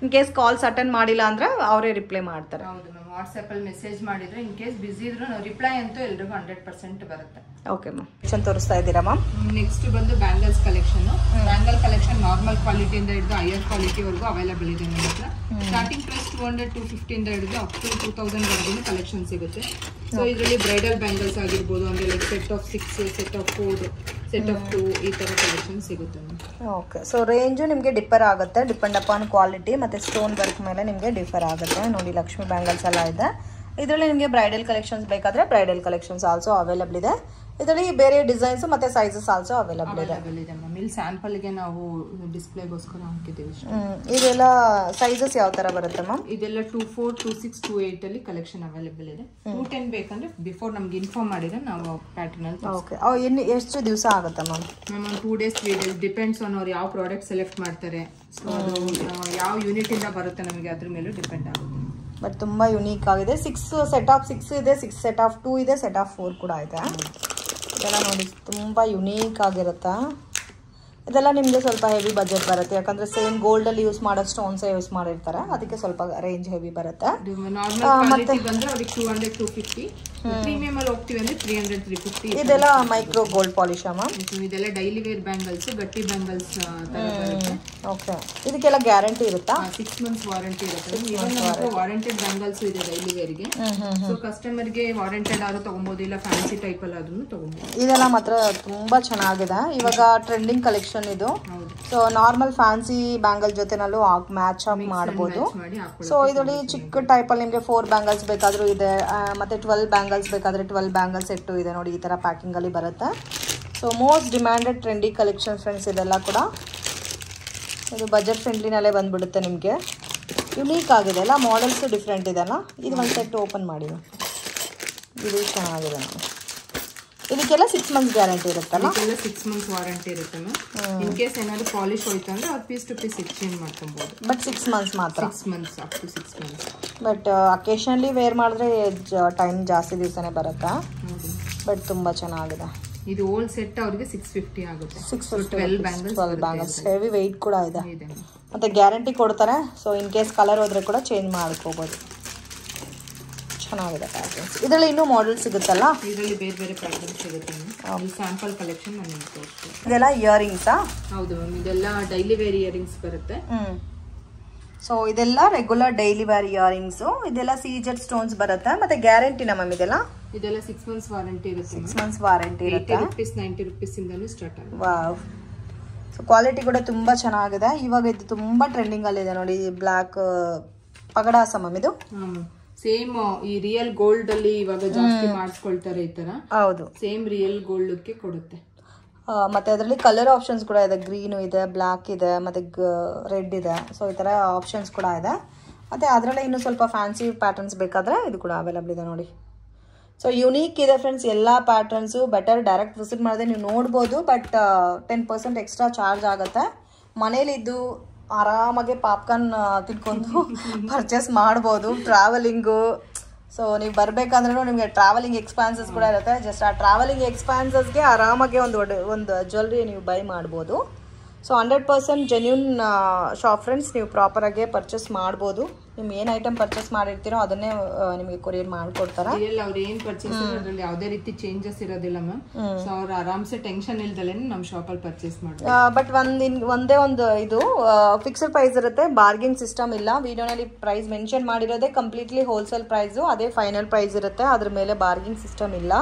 ಇನ್ ಕೇಸ್ ಕಾಲ್ಸ್ ಅಟೆಂಡ್ ಮಾಡಿಲ್ಲ ಅಂದ್ರೆ ಅವರೇ ರಿಪ್ಲೈ ಮಾಡ್ತಾರೆ. ಹೌದು ಮ್ಯಾಮ್, ವಾಟ್ಸ್ಆಪ್ ಅಲ್ಲಿ ಮೆಸೇಜ್ ಮಾಡಿದ್ರೆ ಇನ್ ಕೇಸ್ ಬಿಸಿ ಇದ್ರು ರಿಪ್ಲೈ ಅಂತೂ ಎಲ್ರಿಗೂ 100% ಬರುತ್ತೆ. ಓಕೆ ಮ್ಯಾಮ್, ತೋರಿಸ್ತಾ ಇದ್ದೀರಾ ಮ್ಯಾಮ್? ನೆಕ್ಸ್ಟ್ ಬಂದು bangles collection. Bangle collection normal quality ಇಂದ ಹಿಡಿದು ಹೈಯರ್ ಕ್ವಾಲಿಟಿ ವರೆಗೂ ಅವೈಲೇಬಲ್ ಇದೆ ನಮ್ಮ ಹತ್ರ. ಸ್ಟಾರ್ಟಿಂಗ್ ಪ್ರೈಸ್ 200, 250 ಇಂದ ಹಿಡಿದು ಅಪ್ ಟು 2000 ವರೆಗೂ ಕಲೆಕ್ಷನ್ ಸಿಗುತ್ತೆ. ಸೊ ಇದರಲ್ಲಿ ಬ್ರೈಡಲ್ ಬ್ಯಾಂಗಲ್ಸ್ ಆಗಿರ್ಬೋದು, ಅಂದ್ರೆ like set of 6, set of 4, set of 2 ಈ ತರ ಕಲೆಕ್ಷನ್ ಸಿಗುತ್ತೆ. ಓಕೆ, ಸೊ ರೇಂಜು ನಿಮಗೆ ಡಿಫರ್ ಆಗುತ್ತೆ, ಡಿಪೆಂಡ್ ಅಪಾನ್ ಕ್ವಾಲಿಟಿ ಮತ್ತು ಸ್ಟೋನ್ ವರ್ಕ್ ಮೇಲೆ ನಿಮಗೆ ಡಿಫರ್ ಆಗುತ್ತೆ. ನೋಡಿ ಲಕ್ಷ್ಮಿ ಬ್ಯಾಂಗಲ್ಸ್ ಎಲ್ಲ ಇದೆ. ಇದರಲ್ಲಿ ನಿಮಗೆ ಬ್ರೈಡಲ್ ಕಲೆಕ್ಷನ್ಸ್ ಬೇಕಾದರೆ ಬ್ರೈಡಲ್ ಕಲೆಕ್ಷನ್ಸ್ ಆಲ್ಸೋ ಅವೈಲಬಲ್ ಇದೆ. ಇದರಲ್ಲಿ ಬೇರೆ ಡಿಸೈನ್ಸ್ ಮತ್ತು ಸೈಜಸ್ ಆಲ್ಸೋ ಅವೈಲಬಲ್ ಇದೆ. ಇಲ್ಲಿ ಸ್ಯಾಂಪಲ್ಗೆ ನಾವು ಡಿಸ್ಪ್ಲೇಗೋಸ್ಕರ ಹಾಕಿದ್ದೀವಿ. ಇದೆಲ್ಲ ಸೈಜಸ್ ಯಾವ ಥರ ಬರುತ್ತೆ ಮ್ಯಾಮ್? ಇದೆಲ್ಲ 24, 26, 28 ಅಲ್ಲಿ ಕಲೆಕ್ಷನ್ ಅವೈಲೇಬಲ್ ಇದೆ. 210 ಬೇಕಂದ್ರೆ ಬಿಫೋರ್ ನಮ್ಗೆ ಇನ್ಫಾರ್ಮ್ ಮಾಡಿದ್ರೆ ನಾವು ಪ್ಯಾಟರ್ನ್ ಅಲ್ಲಿ. ಓಕೆ, ಎಷ್ಟು ದಿವಸ ಆಗುತ್ತೆ ma'am? 2 days 3 days depends on ಅವ್ರು ಯಾವ ಪ್ರಾಡಕ್ಟ್ ಸೆಲೆಕ್ಟ್ ಮಾಡ್ತಾರೆ. ಸೊ ಅದು ಯಾವ ಯೂನಿಟ್ ಇಂದ ಬರುತ್ತೆ ನಮಗೆ ಅದ್ರ ಮೇಲೆ ಡಿಪೆಂಡ್ ಆಗುತ್ತೆ. ಬಟ್ ತುಂಬ ಯುನೀಕ್ ಆಗಿದೆ. 6 ಸೆಟ್ ಆಫ್ 6 ಇದೆ, 6 ಸೆಟ್ ಆಫ್ 2 ಇದೆ, ಸೆಟ್ ಆಫ್ 4 ಕೂಡ ಇದೆ. ಇದೆಲ್ಲ ನೋಡಿ ತುಂಬ ಯುನೀಕ್ ಆಗಿರುತ್ತೆ. ಇದೆಲ್ಲ ನಿಮಗೆ ಸ್ವಲ್ಪ ಹೆವಿ ಬಜೆಟ್ ಬರುತ್ತೆ, ಯಾಕಂದ್ರೆ ಸೇಮ್ ಗೋಲ್ಡ್ ಅಲ್ಲಿ ಯೂಸ್ ಮಾಡೋ ಸ್ಟೋನ್ಸ್ ಯೂಸ್ ಮಾಡಿರ್ತಾರೆ, ಅದಕ್ಕೆ ಸ್ವಲ್ಪ ರೇಂಜ್ ಹೆವಿ ಬರುತ್ತೆ. ಮತ್ತೆ ಬಂದ್ರೆ ಅವ್ರಿಗೆ 200 250, ಪ್ರೀಮಿಯಂ ಅಲ್ಲಿ ಹೋಗ್ತೀವಿ ಅಂದ್ರೆ 300 350. ಇದೆಲ್ಲ ಮೈಕ್ರೋ ಗೋಲ್ಡ್ ಪಾಲಿಶ್ ಮ್ಯಾಮ್? ಇದೆಲ್ಲ ಡೈಲಿ ವೇರ್ ಬ್ಯಾಂಗಲ್ಸ್, ಗಟ್ಟಿ ಬ್ಯಾಂಗಲ್ಸ್ ತರ ಬರುತ್ತೆ. ಓಕೆ, ಇದಕ್ಕೆಲ್ಲ ಗ್ಯಾರಂಟಿ ಇರುತ್ತಾ? 6 months ವಾರಂಟಿ ಇರುತ್ತೆ. ಇವನ್ ವಾರಂಟೆಡ್ ಬ್ಯಾಂಗಲ್ಸ್ ಇದೆ ಡೈಲಿ ವೇರ್ ಗೆ. ಸೊ ಕಸ್ಟಮರ್ ಗೆ ವಾರಂಟೆಡ್ ಆದ್ರೂ ತಗೊಬಹುದು, ಇಲ್ಲ ಫ್ಯಾನ್ಸಿ ಟೈಪ್ ಅಲ್ಲಿ ಆದ್ರೂ ತಗೊಬಹುದು. ಇದೆಲ್ಲ ಮಾತ್ರ ತುಂಬಾ ಚೆನ್ನಾಗಿದೆ, ಇವಾಗ ಟ್ರೆಂಡಿಂಗ್ ಕಲೆಕ್ಷನ್ ಇದು. ಸೊ ನಾರ್ಮಲ್ ಫ್ಯಾನ್ಸಿ ಬ್ಯಾಂಗಲ್ ಜೊತೆನಲ್ಲೂ ಮ್ಯಾಚ್ ಅಪ್ ಮಾಡಬಹುದು. ಸೊ ಇದರಲ್ಲಿ ಚಿಕ್ಕ ಟೈಪ್ ಅಲ್ಲಿ ನಿಮಗೆ 4 ಬ್ಯಾಂಗಲ್ಸ್ ಬೇಕಾದ್ರೂ ಇದೆ, ಮತ್ತೆ 12 ಬ್ಯಾಂಗಲ್ಸ್ ಬೇಕಾದ್ರೆ 12 ಬ್ಯಾಂಗಲ್ಸ್ ಸೆಟ್ಟು ಇದೆ. ನೋಡಿ ಈ ತರ ಪ್ಯಾಕಿಂಗ್ ಅಲ್ಲಿ ಬರುತ್ತೆ. So most demanded trendy collection friends ಇದೆಲ್ಲ ಕೂಡ. ಇದು ಬಜೆಟ್ ಫ್ರೆಂಡ್ಲಿನಲ್ಲೇ ಬಂದ್ಬಿಡುತ್ತೆ ನಿಮಗೆ. ಯುನೀಕ್ ಆಗಿದೆ ಅಲ್ಲ, ಮಾಡೆಲ್ಸ್ ಡಿಫ್ರೆಂಟ್ ಇದೆ ಅಲ್ಲ. ಇದು ಒಂದು ಸೆಟ್ ಓಪನ್ ಮಾಡಿ, ಇದು ಚೆನ್ನಾಗಿದೆ. ಇದಕ್ಕೆಲ್ಲ 6 months ಗ್ಯಾರಂಟಿ ಇರುತ್ತಲ್ಲ? 6 months ವಾರಂಟಿ ಇರುತ್ತೆ ಮ್ಯಾಮ್. ಇನ್ ಕೇಸ್ ಏನಾದ್ರು ಪಾಲಿಶ್ ಹೋಯ್ತು ಅಂದ್ರೆ ಅವ್ರು ಪೀಸ್ ಟು ಪೀಸ್ ಎಕ್ಸ್ಚೇಂಜ್ ಮಾಡ್ಕೊಬಹುದು. ಬಟ್ 6 months ಮಾತ್ರ? 6 months, up to 6 months. But occasionally wear ಮಾಡಿದ್ರೆ ಟೈಮ್ ಜಾಸ್ತಿ ದಿವಸನೇ ಬರುತ್ತಾ? ಬಟ್ ತುಂಬಾ ಚೆನ್ನಾಗಿದೆ. ಇದು ಓಲ್ಡ್ ಸೆಟ್ ಅವ್ರಿಗೆ 650 ಆಗುತ್ತೆ. 12 ಬ್ಯಾಂಗಲ್ಸ್ ಹೆವಿ ವೆಯ್ಟ್ ಕೂಡ ಇದೆ, ಮತ್ತೆ ಗ್ಯಾರಂಟಿ ಕೊಡ್ತಾರೆ. ಸೊ ಇನ್ ಕೇಸ್ ಕಲರ್ ಹೋದ್ರೆ ಕೂಡ ಚೇಂಜ್ ಮಾಡ್ಕೋಬಹುದು. ಚೆನ್ನಾಗಿದೆ ಪ್ಯಾಟರ್ನ್ಸ್. ಇದರಲ್ಲಿ ಇನ್ನೂ ಮಾಡೆಲ್ ಸಿಗುತ್ತಲ್ಲ? ಇದರಲ್ಲಿ ಬೇರೆ ಬೇರೆ ಪ್ಯಾಟರ್ನ್ ಸಿಗುತ್ತೆ. ಸ್ಯಾಂಪಲ್ ಕಲೆಕ್ಷನ್ ನಾನು ನಿಮಗೆ ತೋರಿಸ್ತೀನಿ. ಇದೆಲ್ಲ ಇಯರಿಂಗ್ಸಾ? ಹೌದು ಮ್ಯಾಮ್, ಇದೆಲ್ಲ ಡೈಲಿ ವೇರ್ ಇಯರಿಂಗ್ಸ್ ಬರುತ್ತೆ. ಸೊ ಇದೆಲ್ಲ ರೆಗ್ಯುಲರ್ ಡೈಲಿ ವೇರ್ ಇಯರಿಂಗ್ಸ್. ಇದೆಲ್ಲ ಸೀಜೆಡ್ ಸ್ಟೋನ್ಸ್ ಬರುತ್ತೆ, ಮತ್ತೆ ಗ್ಯಾರಂಟಿನ ಮ್ಯಾಮ್ ಇದೆಲ್ಲ? ಇದೆಲ್ಲ 6 months ವಾರಂಟಿ ಇರುತ್ತೆ. 6 months ವಾರಂಟಿ ಇರುತ್ತೆ. 80 rupees 90 rupees ಇಂದಲೂ ಸ್ಟಾರ್ಟ್ ಆಗುತ್ತೆ. ವಾವ್, ಸೊ ಕ್ವಾಲಿಟಿ ಕೂಡ ತುಂಬಾ ಚೆನ್ನಾಗಿದೆ. ಇವಾಗ ಇದು ತುಂಬಾ ಟ್ರೆಂಡಿಂಗ್ ಅಲ್ಲಿ ಇದೆ ನೋಡಿ, ಬ್ಲಾಕ್ ಪಗಡಾಸ ಮ್ಯಾಮ್ ಇದು. ಸೇಮ್ ಈ ರಿಯಲ್ ಗೋಲ್ಡ್ ಅಲ್ಲಿ ಇವಾಗ ಜಾಸ್ತಿ ಮಾಡಿಸ್ಕೊಳ್ತಾರೆ ಈ ತರ. ಹೌದು, ಸೇಮ್ ರಿಯಲ್ ಗೋಲ್ಡ್ ಗೆ ಕೊಡುತ್ತೆ. ಮತ್ತೆ ಅದರಲ್ಲಿ ಕಲರ್ ಆಪ್ಷನ್ಸ್ ಕೂಡ ಇದೆ, ಗ್ರೀನು ಇದೆ, ಬ್ಲ್ಯಾಕ್ ಇದೆ, ಮತ್ತೆ ರೆಡ್ ಇದೆ. ಸೊ ಈ ತರ ಆಪ್ಷನ್ಸ್ ಕೂಡ ಇದೆ. ಮತ್ತೆ ಅದರಲ್ಲೇ ಇನ್ನು ಸ್ವಲ್ಪ ಫ್ಯಾನ್ಸಿ ಪ್ಯಾಟರ್ನ್ಸ್ ಬೇಕಾದ್ರೆ ಇದು ಕೂಡ ಅವೈಲಬಲ್ ಇದೆ ನೋಡಿ. ಸೊ ಯುನೀಕ್ ಇದೆ ಫ್ರೆಂಡ್ಸ್ ಎಲ್ಲ ಪ್ಯಾಟರ್ನ್ಸು. ಬೆಟರ್ ಡೈರೆಕ್ಟ್ ವಿಸಿಟ್ ಮಾಡಿದ್ರೆ ನೀವು ನೋಡ್ಬೋದು, ಬಟ್ 10% ಎಕ್ಸ್ಟ್ರಾ ಚಾರ್ಜ್ ಆಗುತ್ತೆ. ಮನೇಲಿದ್ದು ಆರಾಮಾಗಿ ಪಾಪ್ಕಾರ್ನ್ ತಿನ್ಕೊಂಡು ಪರ್ಚೇಸ್ ಮಾಡ್ಬೋದು. ಟ್ರಾವೆಲಿಂಗು, ಸೊ ನೀವು ಬರಬೇಕಂದ್ರೂ ನಿಮಗೆ ಟ್ರಾವೆಲಿಂಗ್ ಎಕ್ಸ್ಪೆನ್ಸಸ್ ಕೂಡ ಇರುತ್ತೆ. ಜಸ್ಟ್ ಆ ಟ್ರಾವೆಲಿಂಗ್ ಎಕ್ಸ್ಪೆನ್ಸಸ್ಗೆ ಆರಾಮಾಗಿ ಒಂದು ಜ್ಯುವೆಲ್ರಿ ನೀವು ಬೈ ಮಾಡ್ಬೋದು. So 100% genuine shop friends. ನೀವು ಪ್ರಾಪರಾಗಿ ಪರ್ಚೇಸ್ ಮಾಡ್ಬೋದು. ನೀವು ಏನು ಐಟಮ್ ಪರ್ಚೇಸ್ ಮಾಡಿರ್ತೀರೋ ಅದನ್ನೇ ನಿಮಗೆ ಕೊರಿಯರ್ ಮಾಡಿಕೊಡ್ತಾರೆ. ಅವ್ರು ಏನು ಪರ್ಚೇಸ್ ಅದರಲ್ಲಿ ಯಾವುದೇ ರೀತಿ ಚೇಂಜಸ್ ಇರೋದಿಲ್ಲ ಮ್ಯಾಮ್. ಸೊ ಅವ್ರು ಆರಾಮ್ಸೆ ಟೆನ್ಷನ್ ಇಲ್ದಲೇ ನಮ್ಮ ಶಾಪಲ್ಲಿ ಪರ್ಚೇಸ್ ಮಾಡ್ತಾರೆ. ಬಟ್ ಒಂದೇ ಒಂದು ಇದು ಫಿಕ್ಸ್ಡ್ ಪ್ರೈಸ್ ಇರುತ್ತೆ, ಬಾರ್ಗಿಂಗ್ ಸಿಸ್ಟಮ್ ಇಲ್ಲ. ವಿಡಿಯೋನಲ್ಲಿ ಪ್ರೈಸ್ ಮೆನ್ಷನ್ ಮಾಡಿರೋದೇ ಕಂಪ್ಲೀಟ್ಲಿ ಹೋಲ್ಸೇಲ್ ಪ್ರೈಸು, ಅದೇ ಫೈನಲ್ ಪ್ರೈಸ್ ಇರುತ್ತೆ. ಅದ್ರ ಮೇಲೆ ಬಾರ್ಗಿಂಗ್ ಸಿಸ್ಟಮ್ ಇಲ್ಲ.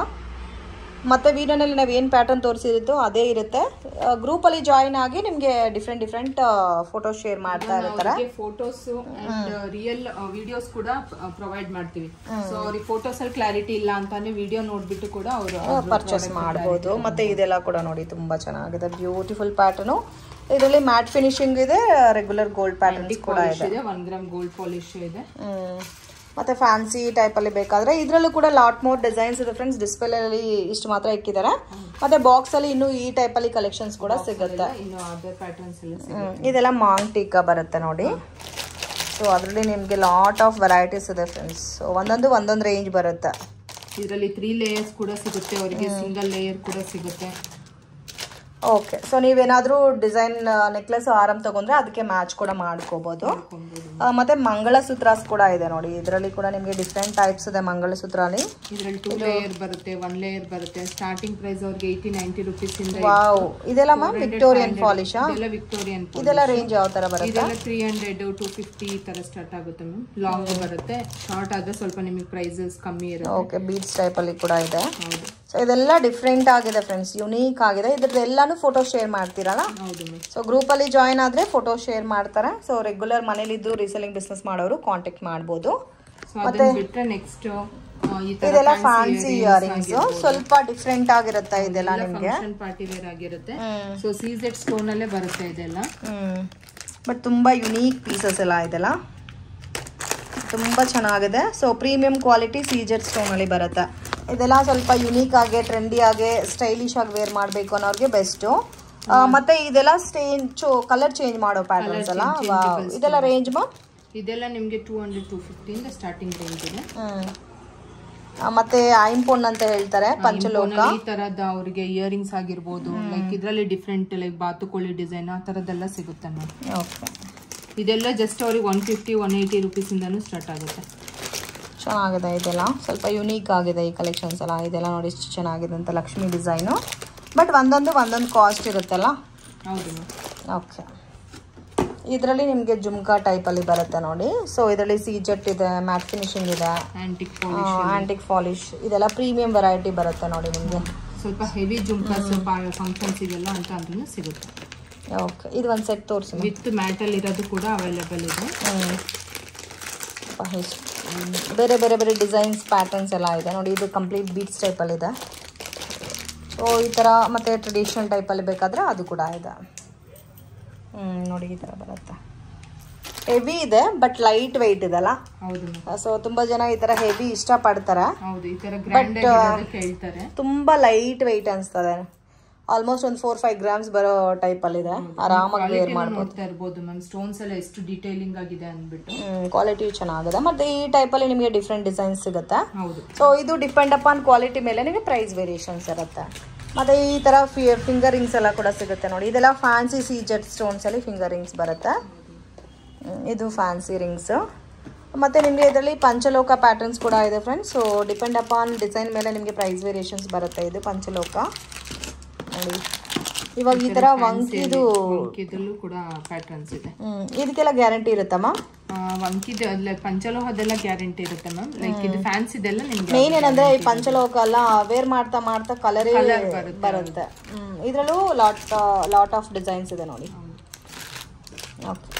ಮತ್ತೆ ವಿಡಿಯೋನಲ್ಲಿ ನಾವು ಏನು ಪ್ಯಾಟರ್ನ್ ತೋರಿಸಿರುತ್ತೋ ಅದೇ ಇರುತ್ತೆ. ಗ್ರೂಪಲ್ಲಿ ಜಾಯಿನ್ ಆಗಿ ನಿಮಗೆ ಡಿಫ್ರೆಂಟ್ ಫೋಟೋಸ್ ಶೇರ್ ಮಾಡ್ತಾ ಇರ್ತಾರೆ. ಫೋಟೋಸ್ ಅಂಡ್ ರಿಯಲ್ ವಿಡಿಯೋಸ್ ಕೂಡ ಪ್ರೊವೈಡ್ ಮಾಡ್ತೀವಿ. ಸೊ ಅವ್ರಿಗೆ ಫೋಟೋಸ್ ಅಲ್ಲಿ ಕ್ಲಾರಿಟಿ ಇಲ್ಲ ಅಂತಾನೆ ವಿಡಿಯೋ ನೋಡ್ಬಿಟ್ಟು ಕೂಡ ಅವರು ಪರ್ಚೇಸ್ ಮಾಡಬಹುದು. ಮತ್ತೆ ಇದೆಲ್ಲ ಕೂಡ ನೋಡಿ ತುಂಬಾ ಚೆನ್ನಾಗಿದೆ, ಬ್ಯೂಟಿಫುಲ್ ಪ್ಯಾಟರ್ನು. ಇದರಲ್ಲಿ ಮ್ಯಾಟ್ ಫಿನಿಶಿಂಗ್ ಇದೆ, ರೆಗ್ಯುಲರ್ ಗೋಲ್ಡ್ ಪ್ಯಾಟರ್ನ್ಸ್ ಕೂಡ ಇದೆ, 1 ಗ್ರಾಮ್ ಗೋಲ್ಡ್ ಪಾಲಿಶ್ ಇದೆ. ಮತ್ತೆ ಫ್ಯಾನ್ಸಿ ಟೈಪ್ ಅಲ್ಲಿ ಬೇಕಾದ್ರೆ ಇದರಲ್ಲೂ ಕೂಡ ಲಾಟ್ ಮೋರ್ ಡಿಸೈನ್ಸ್ ಇದೆ ಫ್ರೆಂಡ್ಸ್. ಡಿಸ್ಪ್ಲೇ ಅಲ್ಲಿ ಇಷ್ಟು ಮಾತ್ರ ಇಕ್ಕಿದ್ದಾರೆ. ಮತ್ತೆ ಬಾಕ್ಸ್ ಅಲ್ಲಿ ಇನ್ನು ಈ ಟೈಪ್ ಅಲ್ಲಿ ಕಲೆಕ್ಷನ್ಸ್ ಕೂಡ ಸಿಗುತ್ತೆ. ಇದೆಲ್ಲ ಮಾಂಟಿಕಾ ಬರುತ್ತೆ ನೋಡಿ. ಸೊ ಅದರಲ್ಲಿ ನಿಮಗೆ ಲಾಟ್ ಆಫ್ ವೆರೈಟೀಸ್ ಇದೆ ಫ್ರೆಂಡ್ಸ್. ಒಂದೊಂದು ರೇಂಜ್ ಬರುತ್ತೆ. ಇದರಲ್ಲಿ 3 ಲೇಯರ್ಸ್ ಕೂಡ ಸಿಗುತ್ತೆ, ಅವರಿಗೆ ಸಿಂಗಲ್ ಲೇಯರ್ ಕೂಡ ಸಿಗುತ್ತೆ. ಓಕೆ, ಸೊ ನೀವೇನಾದ್ರೂ ಡಿಸೈನ್ ನೆಕ್ಲೆಸ್ ಆರಾಮ್ ತಗೊಂಡ್ರೆ ಅದಕ್ಕೆ ಮ್ಯಾಚ್ ಕೂಡ ಮಾಡ್ಕೋಬಹುದು. ಮತ್ತೆ ಮಂಗಳಸೂತ್ರಾಸ್ ಕೂಡ ಇದೆ ನೋಡಿ. ಇದರಲ್ಲಿ ಕೂಡ ನಿಮಗೆ ಡಿಫ್ರೆಂಟ್ ಟೈಪ್ಸ್ ಇದೆ ಮಂಗಳಸೂತ್ರಲ್ಲಿ. ಇದರಲ್ಲಿ 2 ಲೇಯರ್ ಬರುತ್ತೆ, 1 ಲೇಯರ್ ಬರುತ್ತೆ. ಸ್ಟಾರ್ಟಿಂಗ್ ಪ್ರೈಸ್ ಅವ್ರಿಗೆ 80-90 ರೂಪೀಸ್ ಇಂದ. ವಾವ್, ಇದೆಲ್ಲ ಮ್ಯಾಮ್ ವಿಕ್ಟೋರಿಯನ್ ಪಾಲಿಶ್. ಇದೆಲ್ಲ ವಿಕ್ಟೋರಿಯನ್. ಇದೆಲ್ಲ ರೇಂಜ್ ಯಾವ ತರ ಬರುತ್ತೆ? ಇದೆಲ್ಲ 300-250 ಈ ತರ ಸ್ಟಾರ್ಟ್ ಆಗುತ್ತೆ ಮ್ಯಾಮ್. ಲಾಂಗ್ ಬರುತ್ತೆ, ಶಾರ್ಟ್ ಆದ್ರೆ ಸ್ವಲ್ಪ ನಿಮಗೆ ಪ್ರೈಸಸ್ ಕಮ್ಮಿ ಇರುತ್ತೆ. ಓಕೆ, ಬೀಡ್ಸ್ ಟೈಪ್ ಅಲ್ಲಿ ಕೂಡ ಇದೆ. ಹೌದು. ಸೊ ಇದೆಲ್ಲ ಡಿಫ್ರೆಂಟ್ ಆಗಿದೆ ಫ್ರೆಂಡ್ಸ್, ಯುನೀಕ್ ಆಗಿದೆ. ಇದ್ರದ್ದೆಲ್ಲಾನು ಫೋಟೋ ಶೇರ್ ಮಾಡ್ತೀರಲ್ಲ? ಹೌದು ಮ್ಯಾಮ್. ಸೊ ಗ್ರೂಪ್ ಅಲ್ಲಿ ಜಾಯಿನ್ ಆದ್ರೆ ಫೋಟೋ ಶೇರ್ ಮಾಡ್ತಾರೆ. ಸೊ ರೆಗ್ಯುಲರ್ ಮನೇಲಿದ್ದು ರೀಸೆಲ್ಲಿಂಗ್ ಬಿಸ್ನೆಸ್ ಮಾಡೋರು ಕಾಂಟ್ಯಾಕ್ಟ್ ಮಾಡ್ಬೋದು. ಮತ್ತೆ ಬಿಟ್ರೆ ನೆಕ್ಸ್ಟ್ ಇದೆಲ್ಲ ಫ್ಯಾನ್ಸಿ ಇಯರಿಂಗ್ಸ್, ಸ್ವಲ್ಪ ಡಿಫ್ರೆಂಟ್ ಆಗಿರುತ್ತೆ ಇದೆಲ್ಲ ನಿಮ್ಗೆ. ಪಾರ್ಟಿ ವೇರ್ ಆಗಿರುತ್ತೆ. ಸೊ ಸೀಜೆಡ್ ಸ್ಟೋನ್ ಅಲ್ಲೇ ಬರುತ್ತೆ ಇದೆಲ್ಲ. ಬಟ್ ತುಂಬಾ ಯುನೀಕ್ ಪೀಸಸ್ ಎಲ್ಲ ಇದೆಲ್ಲ ತುಂಬಾ ಚೆನ್ನಾಗಿದೆ. ಸೊ ಪ್ರೀಮಿಯಂ ಕ್ವಾಲಿಟಿ ಸೀಜೆಡ್ ಸ್ಟೋನ್ ಅಲ್ಲಿ ಬರುತ್ತೆ. ಇದೆಲ್ಲ ಸ್ವಲ್ಪ ಯುನೀಕ್ ಆಗಿ ಟ್ರೆಂಡಿ ಆಗಿ ಸ್ಟೈಲಿಶ್ ಆಗಿ ವೇರ್ ಮಾಡಬೇಕು ಅನ್ನೋರಿಗೆ ಬೆಸ್ಟ್. ಮತ್ತೆ ಇದೆಲ್ಲ ಕಲರ್ ಚೇಂಜ್ ಮಾಡೋ ಪ್ಯಾಟರ್ನ್ಸ್ ಅಲ್ಲ. ಇದೆಲ್ಲ ರೇಂಜ್ ಇದೆಲ್ಲ ನಿಮಗೆ 200-250 ಇಂದ ಸ್ಟಾರ್ಟಿಂಗ್ ರೇಂಜ್ ಇದೆ. ಮತ್ತೆ ಐಂಪೊನ್ ಅಂತ ಹೇಳ್ತಾರೆ, ಪಂಚಲೋಕ. ಈ ತರದ ಅವರಿಗೆ ಇಯರಿಂಗ್ಸ್ ಆಗಿರ್ಬೋದು, ಲೈಕ್ ಇದರಲ್ಲಿ ಡಿಫ್ರೆಂಟ್ ಲೈಕ್ ಬಾತುಕೋಳಿ ಡಿಸೈನ್ ಆ ತರದೆಲ್ಲ ಸಿಗುತ್ತೆ ಮ್ಯಾಮ್. ಓಕೆ, ಇದೆಲ್ಲ ಜಸ್ಟ್ ಅವ್ರಿಗೆ 150-180 ರೂಪೀಸ್ ಇಂದಾನು ಸ್ಟಾರ್ಟ್ ಆಗುತ್ತೆ. ಚೆನ್ನಾಗಿದೆ ಇದೆಲ್ಲ, ಸ್ವಲ್ಪ ಯುನೀಕ್ ಆಗಿದೆ ಈ ಕಲೆಕ್ಷನ್ಸ್ ಎಲ್ಲ. ಇದೆಲ್ಲ ನೋಡಿ ಎಷ್ಟು ಚೆನ್ನಾಗಿದೆ ಅಂತ, ಲಕ್ಷ್ಮಿ ಡಿಸೈನು. ಬಟ್ ಒಂದೊಂದು ಕಾಸ್ಟ್ ಇರುತ್ತಲ್ಲ. ಹೌದು. ಓಕೆ, ಇದರಲ್ಲಿ ನಿಮಗೆ ಜುಮ್ಕಾ ಟೈಪಲ್ಲಿ ಬರುತ್ತೆ ನೋಡಿ. ಸೊ ಇದರಲ್ಲಿ ಸೀಜೆಟ್ ಇದೆ, ಮ್ಯಾಟ್ ಫಿನಿಶಿಂಗ್ ಇದೆ, ಆಂಟಿಕ್ ಪಾಲಿಶ್. ಇದೆಲ್ಲ ಪ್ರೀಮಿಯಂ ವೆರೈಟಿ ಬರುತ್ತೆ ನೋಡಿ ನಿಮಗೆ. ಸ್ವಲ್ಪ ಹೆವಿ ಜುಮ್ಕಾಸ್ ಫಂಕ್ಷನ್ಸ್ ಇದೆಲ್ಲ ಅಂತ ಅಂದ್ರೂ ಸಿಗುತ್ತೆ. ಓಕೆ, ಇದು ಒಂದು ಸೆಟ್ ತೋರಿಸಿ. ವಿತ್ ಮ್ಯಾಟಲ್ಲಿ ಇರೋದು ಕೂಡ ಅವೈಲೇಬಲ್ ಇದೆ. ಬೇರೆ ಬೇರೆ ಬೇರೆ ಡಿಸೈನ್ಸ್ ಪ್ಯಾಟರ್ನ್ಸ್ ಎಲ್ಲ ಇದೆ ನೋಡಿ. ಇದು ಕಂಪ್ಲೀಟ್ ಬೀಟ್ಸ್ ಟೈಪಲ್ಲಿ ಇದೆ. ಸೊ ಈ ಥರ ಮತ್ತು ಟ್ರೆಡಿಷ್ನಲ್ ಟೈಪಲ್ಲಿ ಬೇಕಾದರೆ ಅದು ಕೂಡ ಇದೆ. ನೋಡಿ ಈ ಥರ ಬರುತ್ತೆ. ಹೆವಿ ಇದೆ ಬಟ್ ಲೈಟ್ ವೆಯ್ಟ್ ಇದೆಲ್ಲ. ಹೌದು. ಸೊ ತುಂಬಾ ಜನ ಈ ತರ ಹೆವಿ ಇಷ್ಟಪಡ್ತಾರೆ. ಹೌದು, ಈ ತರ ಗ್ರ್ಯಾಂಡ್ ಆಗಿ ಕೇಳ್ತಾರೆ. ತುಂಬಾ ಲೈಟ್ ವೆಯ್ಟ್ ಅನ್ಸ್ತದೆ. ಆಲ್ಮೋಸ್ಟ್ ಒಂದು 4-5 ಗ್ರಾಮ್ಸ್ ಬರೋ ಟೈಪ್ ಅಲ್ಲಿ ಇದೆ. ಆರಾಮಾಗಿ ವೇರ್ ಮಾಡ್ಬೋದು ಮ್ಯಾಮ್. ಸ್ಟೋನ್ಸ್ ಎಲ್ಲ ಎಷ್ಟು ಡೀಟೇಲಿಂಗ್ ಆಗಿದೆ ಅಂದ್ಬಿಟ್ಟು ಕ್ವಾಲಿಟಿ ಚೆನ್ನಾಗಿದೆ. ಮತ್ತೆ ಈ ಟೈಪ್ ಅಲ್ಲಿ ನಿಮಗೆ ಡಿಫ್ರೆಂಟ್ ಡಿಸೈನ್ಸ್ ಸಿಗುತ್ತೆ. ಹೌದು. ಸೊ ಇದು ಡಿಪೆಂಡ್ ಅಪಾನ್ ಕ್ವಾಲಿಟಿ ಮೇಲೆ ನಿಮಗೆ ಪ್ರೈಸ್ ವೇರಿಯೇಷನ್ಸ್ ಇರುತ್ತೆ. ಮತ್ತೆ ಈ ತರ ಫಿಂಗರ್ ರಿಂಗ್ಸ್ ಎಲ್ಲ ಕೂಡ ಸಿಗುತ್ತೆ ನೋಡಿ. ಇದೆಲ್ಲ ಫ್ಯಾನ್ಸಿ ಸೀಜೆಡ್ ಸ್ಟೋನ್ಸ್ ಅಲ್ಲಿ ಫಿಂಗರ್ ರಿಂಗ್ಸ್ ಬರುತ್ತೆ. ಇದು ಫ್ಯಾನ್ಸಿ ರಿಂಗ್ಸ್. ಮತ್ತೆ ನಿಮಗೆ ಇದರಲ್ಲಿ ಪಂಚಲೋಕ ಪ್ಯಾಟರ್ನ್ಸ್ ಕೂಡ ಇದೆ friends. So depend upon design ಮೇಲೆ ನಿಮಗೆ ಪ್ರೈಸ್ ವೇರಿಯೇಷನ್ಸ್ ಬರುತ್ತೆ. ಇದು ಪಂಚಲೋಕ ನೋಡಿ. ಇವಾಗ ಈ ತರ ವಂಕಿದು ಕೂಡ ಪ್ಯಾಟರ್ನ್ಸ್ ಇದೆ. ಇದಕ್ಕೆಲ್ಲ ಗ್ಯಾರಂಟಿ ಇರುತ್ತಮ್ಮ? ವಂಕಿದು ಪಂಚಲೋಹದೆಲ್ಲ ಗ್ಯಾರಂಟಿ ಇರುತ್ತೆ ಮ್ಯಾಮ್. ಲೈಕ್ ಇದು ಫ್ಯಾನ್ಸಿ ಇದೆಲ್ಲ ನಿಮ್ಗೆ ಮೇನ್ ಏನಂದ್ರೆ ಈ ಪಂಚಲೋಕ ಎಲ್ಲ ವೇರ್ ಮಾಡ್ತಾ ಮಾಡ್ತಾ ಕಲರೇ ಬರುತ್ತೆ. ಇದರಲ್ಲೂ ಲಾಟ್ ಆಫ್ ಡಿಸೈನ್ಸ್ ಇದೆ ನೋಡಿ. ಓಕೆ,